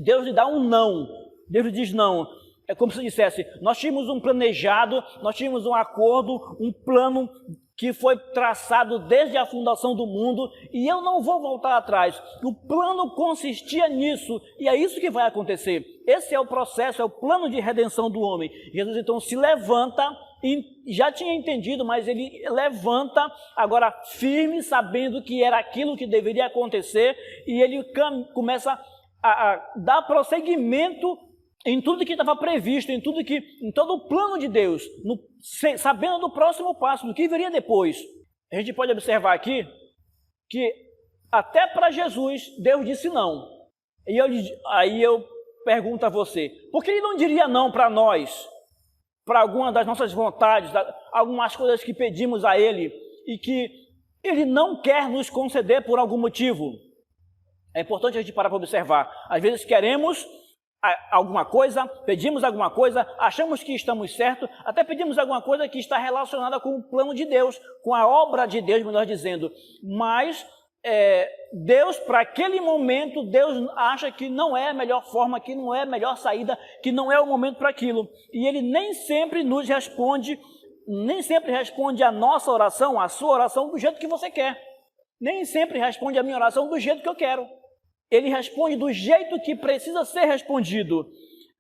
Deus lhe dá um não. Deus lhe diz não. É como se dissesse, nós tínhamos um planejado, nós tínhamos um acordo, um plano que foi traçado desde a fundação do mundo, e eu não vou voltar atrás. O plano consistia nisso, e é isso que vai acontecer. Esse é o processo, é o plano de redenção do homem. Jesus então se levanta, e já tinha entendido, mas ele levanta agora firme, sabendo que era aquilo que deveria acontecer, e ele começa a dar prosseguimento em tudo que estava previsto, em todo o plano de Deus, sabendo do próximo passo, do que viria depois. A gente pode observar aqui que até para Jesus Deus disse não. E aí eu pergunto a você, por que ele não diria não para nós, para alguma das nossas vontades, algumas coisas que pedimos a ele e que ele não quer nos conceder por algum motivo? É importante a gente parar para observar. Às vezes queremos alguma coisa, pedimos alguma coisa, achamos que estamos certos, até pedimos alguma coisa que está relacionada com o plano de Deus, com a obra de Deus, melhor dizendo, mas Deus, para aquele momento, Deus acha que não é a melhor forma, que não é a melhor saída, que não é o momento para aquilo, e Ele nem sempre nos responde, nem sempre responde a nossa oração, a sua oração do jeito que você quer, nem sempre responde a minha oração do jeito que eu quero. Ele responde do jeito que precisa ser respondido,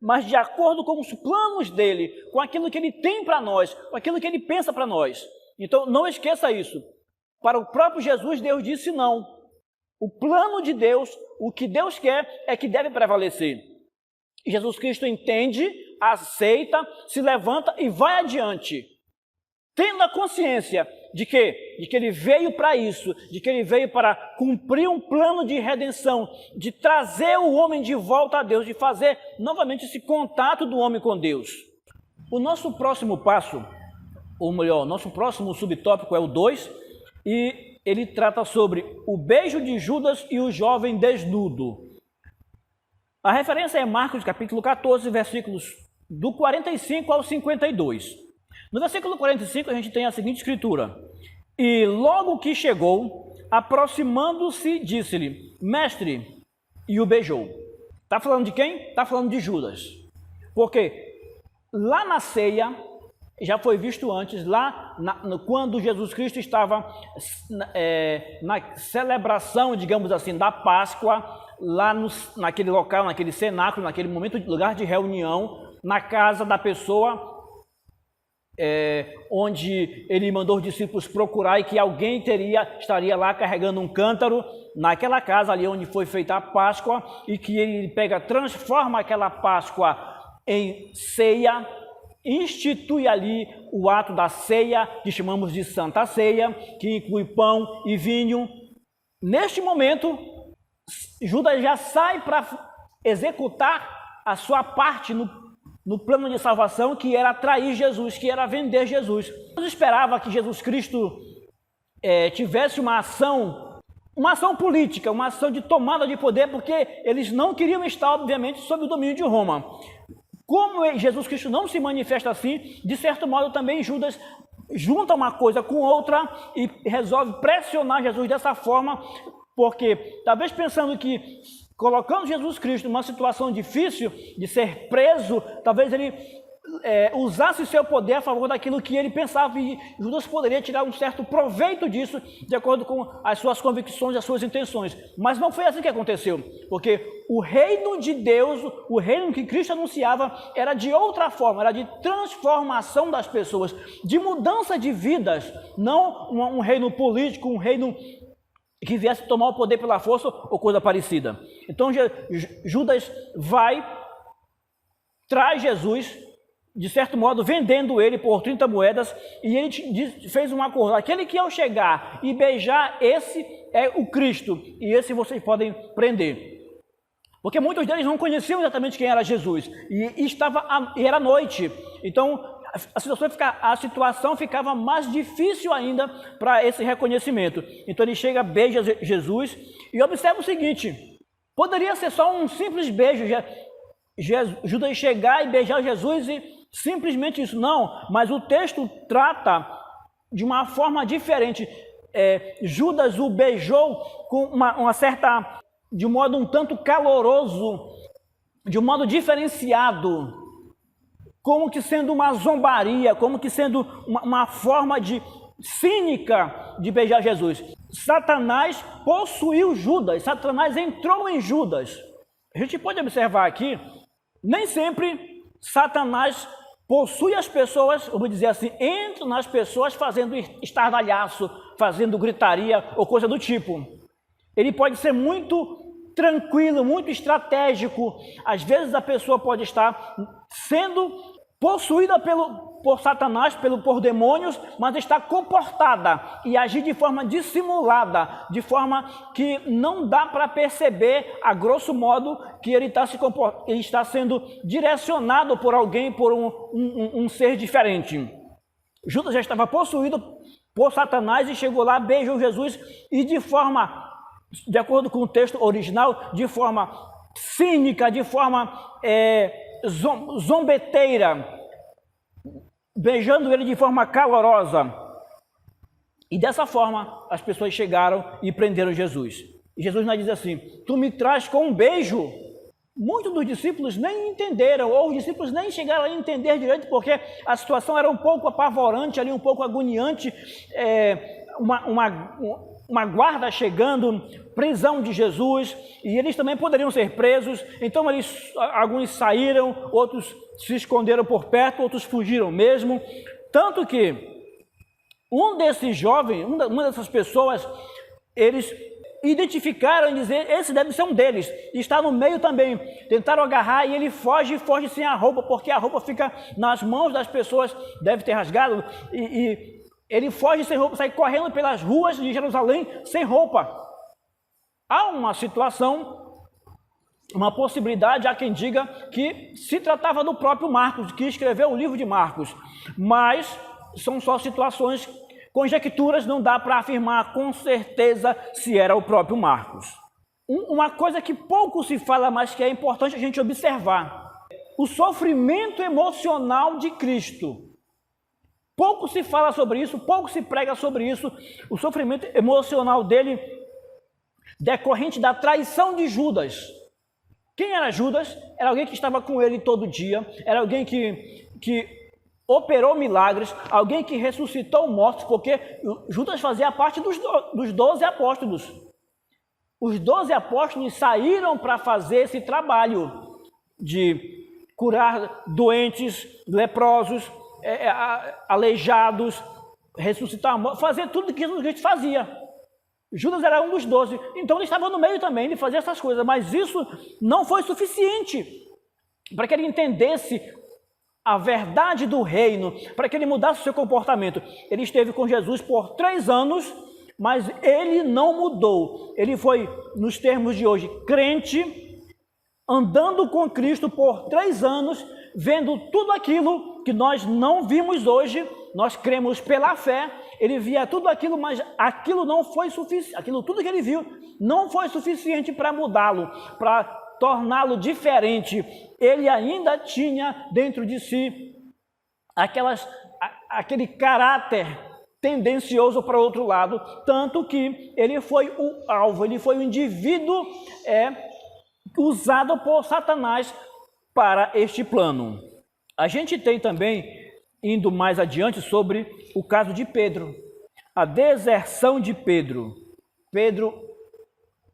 mas de acordo com os planos dele, com aquilo que ele tem para nós, com aquilo que ele pensa para nós. Então, não esqueça isso. Para o próprio Jesus, Deus disse não. O plano de Deus, o que Deus quer, é que deve prevalecer. E Jesus Cristo entende, aceita, se levanta e vai adiante, tendo a consciência de que ele veio para isso, de que ele veio para cumprir um plano de redenção, de trazer o homem de volta a Deus, de fazer novamente esse contato do homem com Deus. O nosso próximo passo, ou melhor, nosso próximo subtópico é o 2, e ele trata sobre o beijo de Judas e o jovem desnudo. A referência é Marcos capítulo 14, versículos do 45 ao 52. No versículo 45 a gente tem a seguinte escritura: e logo que chegou, aproximando-se, disse-lhe, mestre, e o beijou. Está falando de quem? Está falando de Judas. Porque lá na ceia, já foi visto antes, quando Jesus Cristo estava na celebração, digamos assim, da Páscoa, lá naquele local, naquele cenáculo, naquele momento, lugar de reunião, na casa da pessoa onde ele mandou os discípulos procurar, e que alguém estaria lá carregando um cântaro, naquela casa ali onde foi feita a Páscoa, e que ele transforma aquela Páscoa em ceia, institui ali o ato da ceia, que chamamos de Santa Ceia, que inclui pão e vinho. Neste momento, Judas já sai para executar a sua parte no plano de salvação, que era trair Jesus, que era vender Jesus. Eu esperava que Jesus Cristo tivesse uma ação política, uma ação de tomada de poder, porque eles não queriam estar, obviamente, sob o domínio de Roma. Como Jesus Cristo não se manifesta assim, de certo modo também Judas junta uma coisa com outra e resolve pressionar Jesus dessa forma, porque talvez pensando que colocando Jesus Cristo numa situação difícil de ser preso, talvez ele usasse seu poder a favor daquilo que ele pensava, e Judas poderia tirar um certo proveito disso, de acordo com as suas convicções, as suas intenções. Mas não foi assim que aconteceu, porque o reino de Deus, o reino que Cristo anunciava, era de outra forma, era de transformação das pessoas, de mudança de vidas, não um reino político, um reino que viesse tomar o poder pela força ou coisa parecida. Então Judas traz Jesus, de certo modo, vendendo ele por 30 moedas, e ele fez um acordo: aquele que ao chegar e beijar, esse é o Cristo, e esse vocês podem prender. Porque muitos deles não conheciam exatamente quem era Jesus, e era noite, então a situação ficava mais difícil ainda para esse reconhecimento. Então ele chega, beija Jesus, e observa o seguinte: poderia ser só um simples beijo, Judas chegar e beijar Jesus e simplesmente isso. Não, mas o texto trata de uma forma diferente. Judas o beijou com uma certa, de um modo um tanto caloroso, de um modo diferenciado, como que sendo uma zombaria, como que sendo uma forma cínica de beijar Jesus. Satanás possuiu Judas, Satanás entrou em Judas. A gente pode observar aqui, nem sempre Satanás possui as pessoas, vamos dizer assim, entra nas pessoas fazendo estardalhaço, fazendo gritaria ou coisa do tipo. Ele pode ser muito tranquilo, muito estratégico. Às vezes a pessoa pode estar sendo possuída por Satanás, por demônios, mas está comportada e agir de forma dissimulada, de forma que não dá para perceber, a grosso modo, que ele está sendo direcionado por alguém, por um ser diferente. Judas já estava possuído por Satanás e chegou lá, beijou Jesus e de acordo com o texto original, de forma cínica, de forma zombeteira, beijando ele de forma calorosa. E dessa forma as pessoas chegaram e prenderam Jesus. E Jesus nos diz assim: tu me traz com um beijo. Muitos dos discípulos nem entenderam, ou os discípulos nem chegaram a entender direito, porque a situação era um pouco apavorante, ali um pouco agoniante, uma guarda chegando, prisão de Jesus, e eles também poderiam ser presos. Então alguns saíram, outros se esconderam por perto, outros fugiram mesmo. Tanto que um desses jovens, uma dessas pessoas, eles identificaram e dizer: esse deve ser um deles, e está no meio também. Tentaram agarrar e ele foge sem a roupa, porque a roupa fica nas mãos das pessoas, deve ter rasgado, e ele foge sem roupa, sai correndo pelas ruas de Jerusalém sem roupa. Há uma situação, uma possibilidade, há quem diga que se tratava do próprio Marcos, que escreveu o livro de Marcos, mas são só situações, conjecturas, não dá para afirmar com certeza se era o próprio Marcos. Uma coisa que pouco se fala, mas que é importante a gente observar: o sofrimento emocional de Cristo. Pouco se fala sobre isso, pouco se prega sobre isso. O sofrimento emocional dele, decorrente da traição de Judas. Quem era Judas? Era alguém que estava com ele todo dia, era alguém que operou milagres, alguém que ressuscitou mortos, porque Judas fazia parte dos 12 apóstolos. Os 12 apóstolos saíram para fazer esse trabalho de curar doentes, leprosos, aleijados, ressuscitar mortos, fazer tudo que Jesus Cristo fazia. Judas era um dos 12, então ele estava no meio também de fazer essas coisas, mas isso não foi suficiente para que ele entendesse a verdade do reino, para que ele mudasse o seu comportamento. Ele esteve com Jesus por 3 anos, mas ele não mudou. Ele foi, nos termos de hoje, crente, andando com Cristo por 3 anos, vendo tudo aquilo que nós não vimos hoje. Nós cremos pela fé. Ele via tudo aquilo, mas aquilo não foi suficiente. Aquilo tudo que ele viu não foi suficiente para mudá-lo, para torná-lo diferente. Ele ainda tinha dentro de si aquele caráter tendencioso para o outro lado, tanto que ele foi o alvo, ele foi o indivíduo usado por Satanás para este plano. A gente tem também, indo mais adiante, sobre o caso de Pedro, a deserção de Pedro. Pedro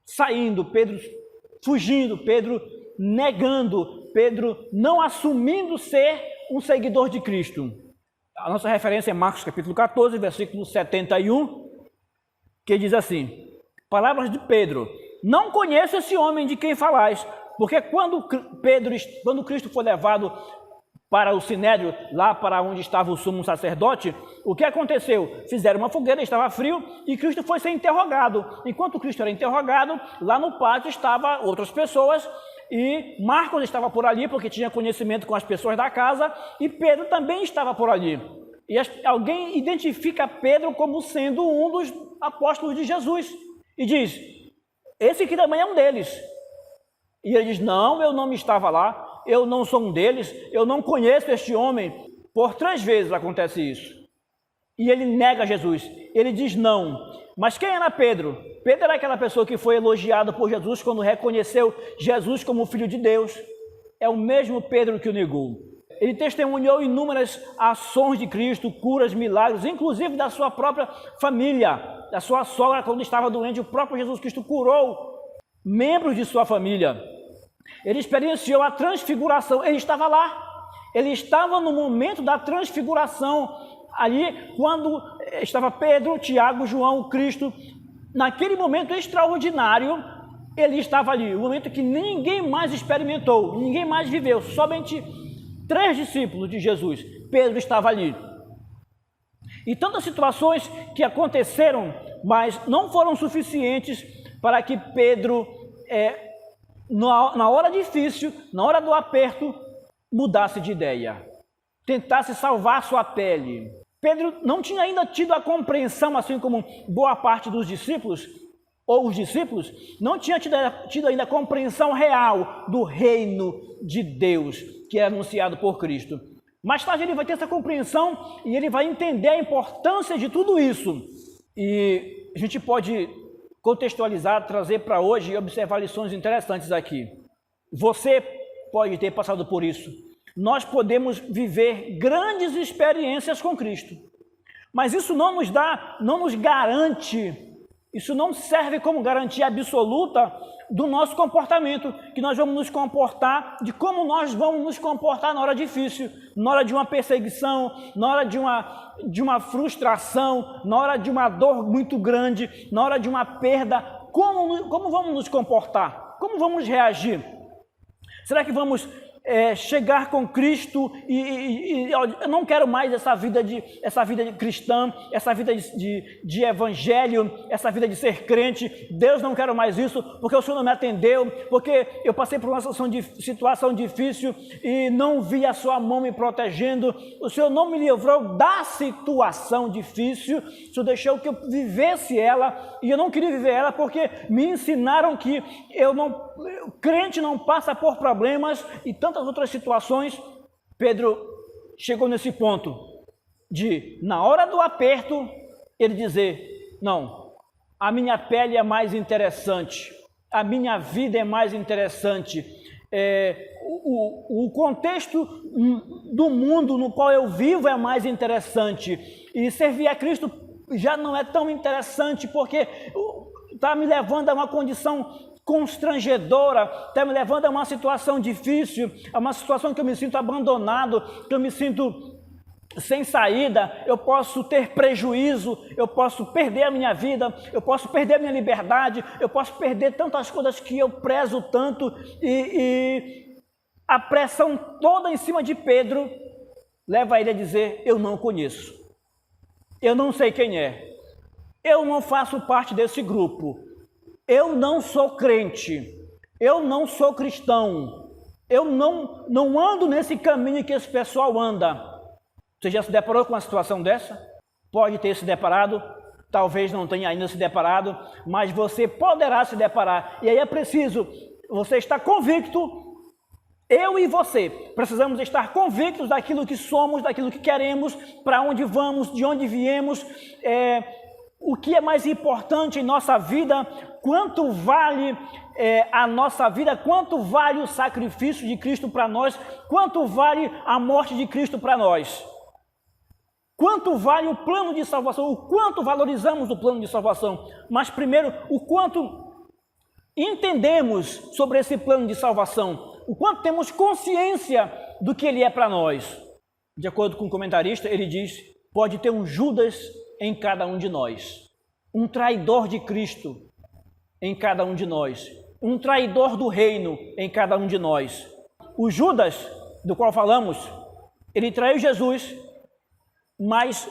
saindo, Pedro fugindo, Pedro negando, Pedro não assumindo ser um seguidor de Cristo. A nossa referência é Marcos capítulo 14, versículo 71, que diz assim: palavras de Pedro: não conheço esse homem de quem falais. Porque quando Cristo foi levado para o Sinédrio, lá para onde estava o sumo sacerdote, o que aconteceu? Fizeram uma fogueira, estava frio, e Cristo foi ser interrogado. Enquanto Cristo era interrogado, lá no pátio estavam outras pessoas, e Marcos estava por ali, porque tinha conhecimento com as pessoas da casa, e Pedro também estava por ali. E alguém identifica Pedro como sendo um dos apóstolos de Jesus, e diz: esse aqui também é um deles. E ele diz: não, eu não estava lá, eu não sou um deles, eu não conheço este homem. Por 3 vezes acontece isso. E ele nega Jesus, ele diz não. Mas quem era Pedro? Pedro era aquela pessoa que foi elogiada por Jesus quando reconheceu Jesus como Filho de Deus. é o mesmo Pedro que o negou. Ele testemunhou inúmeras ações de Cristo, curas, milagres, inclusive da sua própria família, da sua sogra quando estava doente. O próprio Jesus Cristo curou membros de sua família. Ele experienciou a transfiguração, ele estava lá. Ele estava no momento da transfiguração, ali quando estava Pedro, Tiago, João, Cristo. Naquele momento extraordinário, ele estava ali, um momento que ninguém mais experimentou, ninguém mais viveu, somente 3 discípulos de Jesus. Pedro estava ali. E tantas situações que aconteceram, mas não foram suficientes para que Pedro, na hora difícil, na hora do aperto, mudasse de ideia, tentasse salvar sua pele. Pedro não tinha ainda tido a compreensão, assim como boa parte dos discípulos, ou os discípulos, não tinha tido ainda a compreensão real do reino de Deus, que é anunciado por Cristo. Mais tarde ele vai ter essa compreensão e ele vai entender a importância de tudo isso. E a gente pode contextualizar, trazer para hoje e observar lições interessantes aqui. Você pode ter passado por isso. Nós podemos viver grandes experiências com Cristo, mas isso não nos garante, isso não serve como garantia absoluta do nosso comportamento, que nós vamos nos comportar, de como nós vamos nos comportar na hora difícil, na hora de uma perseguição, na hora de uma frustração, na hora de uma dor muito grande, na hora de uma perda. Como vamos nos comportar? Como vamos reagir? Será que vamos chegar com Cristo e eu não quero mais essa vida de cristã, essa vida de evangelho, essa vida de ser crente. Deus, não quero mais isso, porque o Senhor não me atendeu, porque eu passei por uma situação difícil e não vi a sua mão me protegendo. O Senhor não me livrou da situação difícil, o Senhor deixou que eu vivesse ela e eu não queria viver ela, porque me ensinaram que o crente não passa por problemas e tantas outras situações. Pedro chegou nesse ponto de, na hora do aperto, ele dizer: não, a minha pele é mais interessante, a minha vida é mais interessante, o contexto do mundo no qual eu vivo é mais interessante, e servir a Cristo já não é tão interessante, porque está me levando a uma condição constrangedora, está me levando a uma situação difícil, a uma situação que eu me sinto abandonado, que eu me sinto sem saída. Eu posso ter prejuízo, eu posso perder a minha vida, eu posso perder a minha liberdade, eu posso perder tantas coisas que eu prezo tanto, e a pressão toda em cima de Pedro leva ele a dizer: eu não conheço, eu não sei quem é, eu não faço parte desse grupo, eu não sou crente, eu não sou cristão, eu não ando nesse caminho que esse pessoal anda. Você já se deparou com uma situação dessa? Pode ter se deparado, talvez não tenha ainda se deparado, mas você poderá se deparar. E aí é preciso você estar convicto. Eu e você precisamos estar convictos daquilo que somos, daquilo que queremos, para onde vamos, de onde viemos, o que é mais importante em nossa vida, quanto vale a nossa vida, quanto vale o sacrifício de Cristo para nós, quanto vale a morte de Cristo para nós, quanto vale o plano de salvação, o quanto valorizamos o plano de salvação, mas primeiro, o quanto entendemos sobre esse plano de salvação, o quanto temos consciência do que ele é para nós. De acordo com o comentarista, ele diz: pode ter um Judas em cada um de nós, um traidor de Cristo em cada um de nós, um traidor do reino em cada um de nós. O Judas, do qual falamos, ele traiu Jesus, mas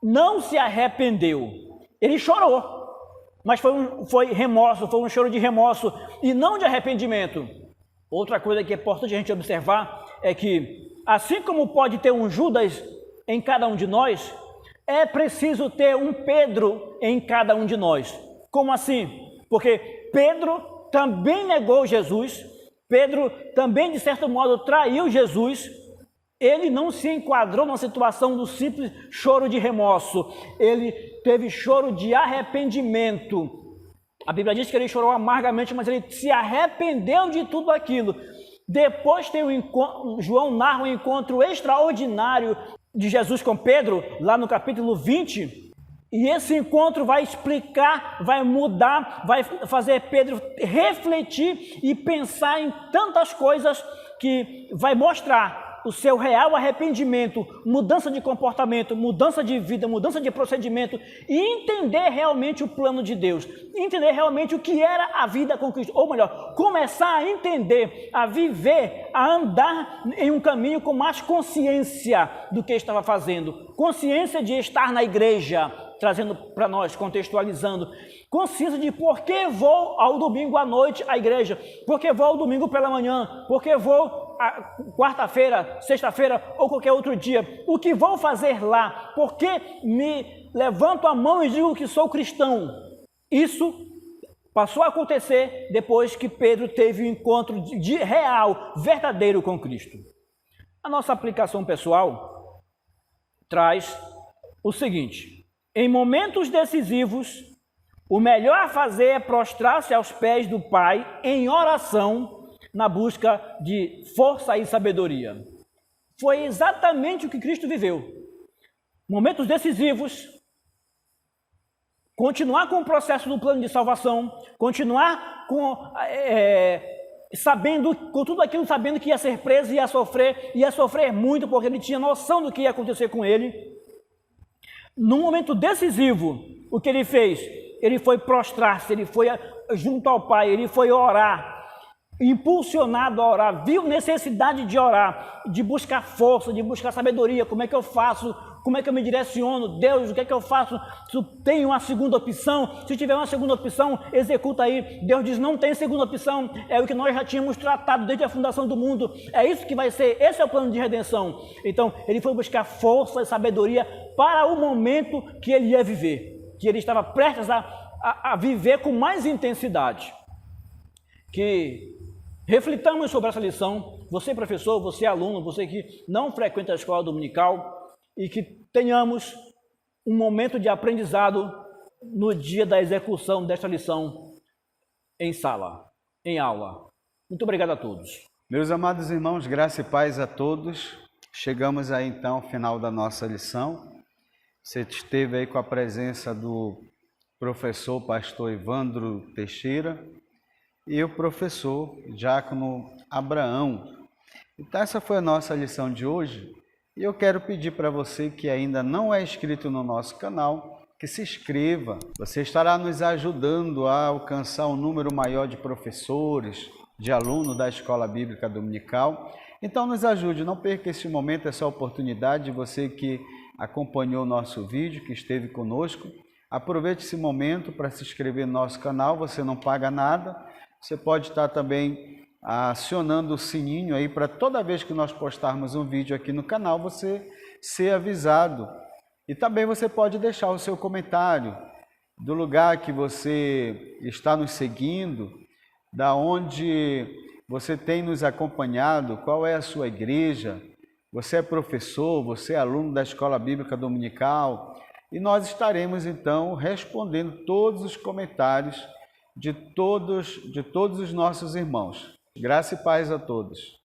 não se arrependeu. Ele chorou, mas foi remorso, foi um choro de remorso e não de arrependimento. Outra coisa que é importante a gente observar é que, assim como pode ter um Judas em cada um de nós, é preciso ter um Pedro em cada um de nós. Como assim? Porque Pedro também negou Jesus, Pedro também, de certo modo, traiu Jesus. Ele não se enquadrou na situação do simples choro de remorso, ele teve choro de arrependimento. A Bíblia diz que ele chorou amargamente, mas ele se arrependeu de tudo aquilo. Depois tem João narra um encontro extraordinário de Jesus com Pedro, lá no capítulo 20. E esse encontro vai explicar, vai mudar, vai fazer Pedro refletir e pensar em tantas coisas que vai mostrar o seu real arrependimento, mudança de comportamento, mudança de vida, mudança de procedimento e entender realmente o plano de Deus, entender realmente o que era a vida com Cristo, ou melhor, começar a entender, a viver, a andar em um caminho com mais consciência do que estava fazendo, consciência de estar na igreja, trazendo para nós, contextualizando, consciência de por que vou ao domingo à noite à igreja, por que vou ao domingo pela manhã, por que vou quarta-feira, sexta-feira ou qualquer outro dia, o que vou fazer lá, por que me levanto a mão e digo que sou cristão. Isso passou a acontecer depois que Pedro teve um encontro real, verdadeiro com Cristo. A nossa aplicação pessoal traz o seguinte: em momentos decisivos, o melhor a fazer é prostrar-se aos pés do Pai em oração, na busca de força e sabedoria. Foi exatamente o que Cristo viveu. Momentos decisivos, continuar com o processo do plano de salvação, continuar com sabendo, com tudo aquilo, sabendo que ia ser preso, ia sofrer muito, porque ele tinha noção do que ia acontecer com ele. Num momento decisivo, o que ele fez? Ele foi prostrar-se, ele foi junto ao Pai, ele foi orar, impulsionado a orar, viu necessidade de orar, de buscar força, de buscar sabedoria. Como é que eu faço? Como é que eu me direciono? Deus, o que é que eu faço? Se tem uma segunda opção, se tiver uma segunda opção, executa aí. Deus diz, não tem segunda opção, é o que nós já tínhamos tratado desde a fundação do mundo, é isso que vai ser, esse é o plano de redenção. Então, ele foi buscar força e sabedoria para o momento que ele ia viver, que ele estava prestes a viver com mais intensidade. Que reflitamos sobre essa lição, você professor, você aluno, você que não frequenta a escola dominical, e que tenhamos um momento de aprendizado no dia da execução desta lição em sala, em aula. Muito obrigado a todos. Meus amados irmãos, graça e paz a todos. Chegamos aí então ao final da nossa lição. Você esteve aí com a presença do professor pastor Evandro Teixeira e o professor diácono Abraão. Então essa foi a nossa lição de hoje. E eu quero pedir para você que ainda não é inscrito no nosso canal, que se inscreva. Você estará nos ajudando a alcançar um número maior de professores, de alunos da Escola Bíblica Dominical. Então nos ajude, não perca esse momento, essa oportunidade. Você que acompanhou o nosso vídeo, que esteve conosco, aproveite esse momento para se inscrever no nosso canal, você não paga nada. Você pode estar também acionando o sininho aí para toda vez que nós postarmos um vídeo aqui no canal, você ser avisado. E também você pode deixar o seu comentário do lugar que você está nos seguindo, da onde você tem nos acompanhado, qual é a sua igreja, você é professor, você é aluno da Escola Bíblica Dominical, e nós estaremos então respondendo todos os comentários de todos os nossos irmãos. Graça e paz a todos.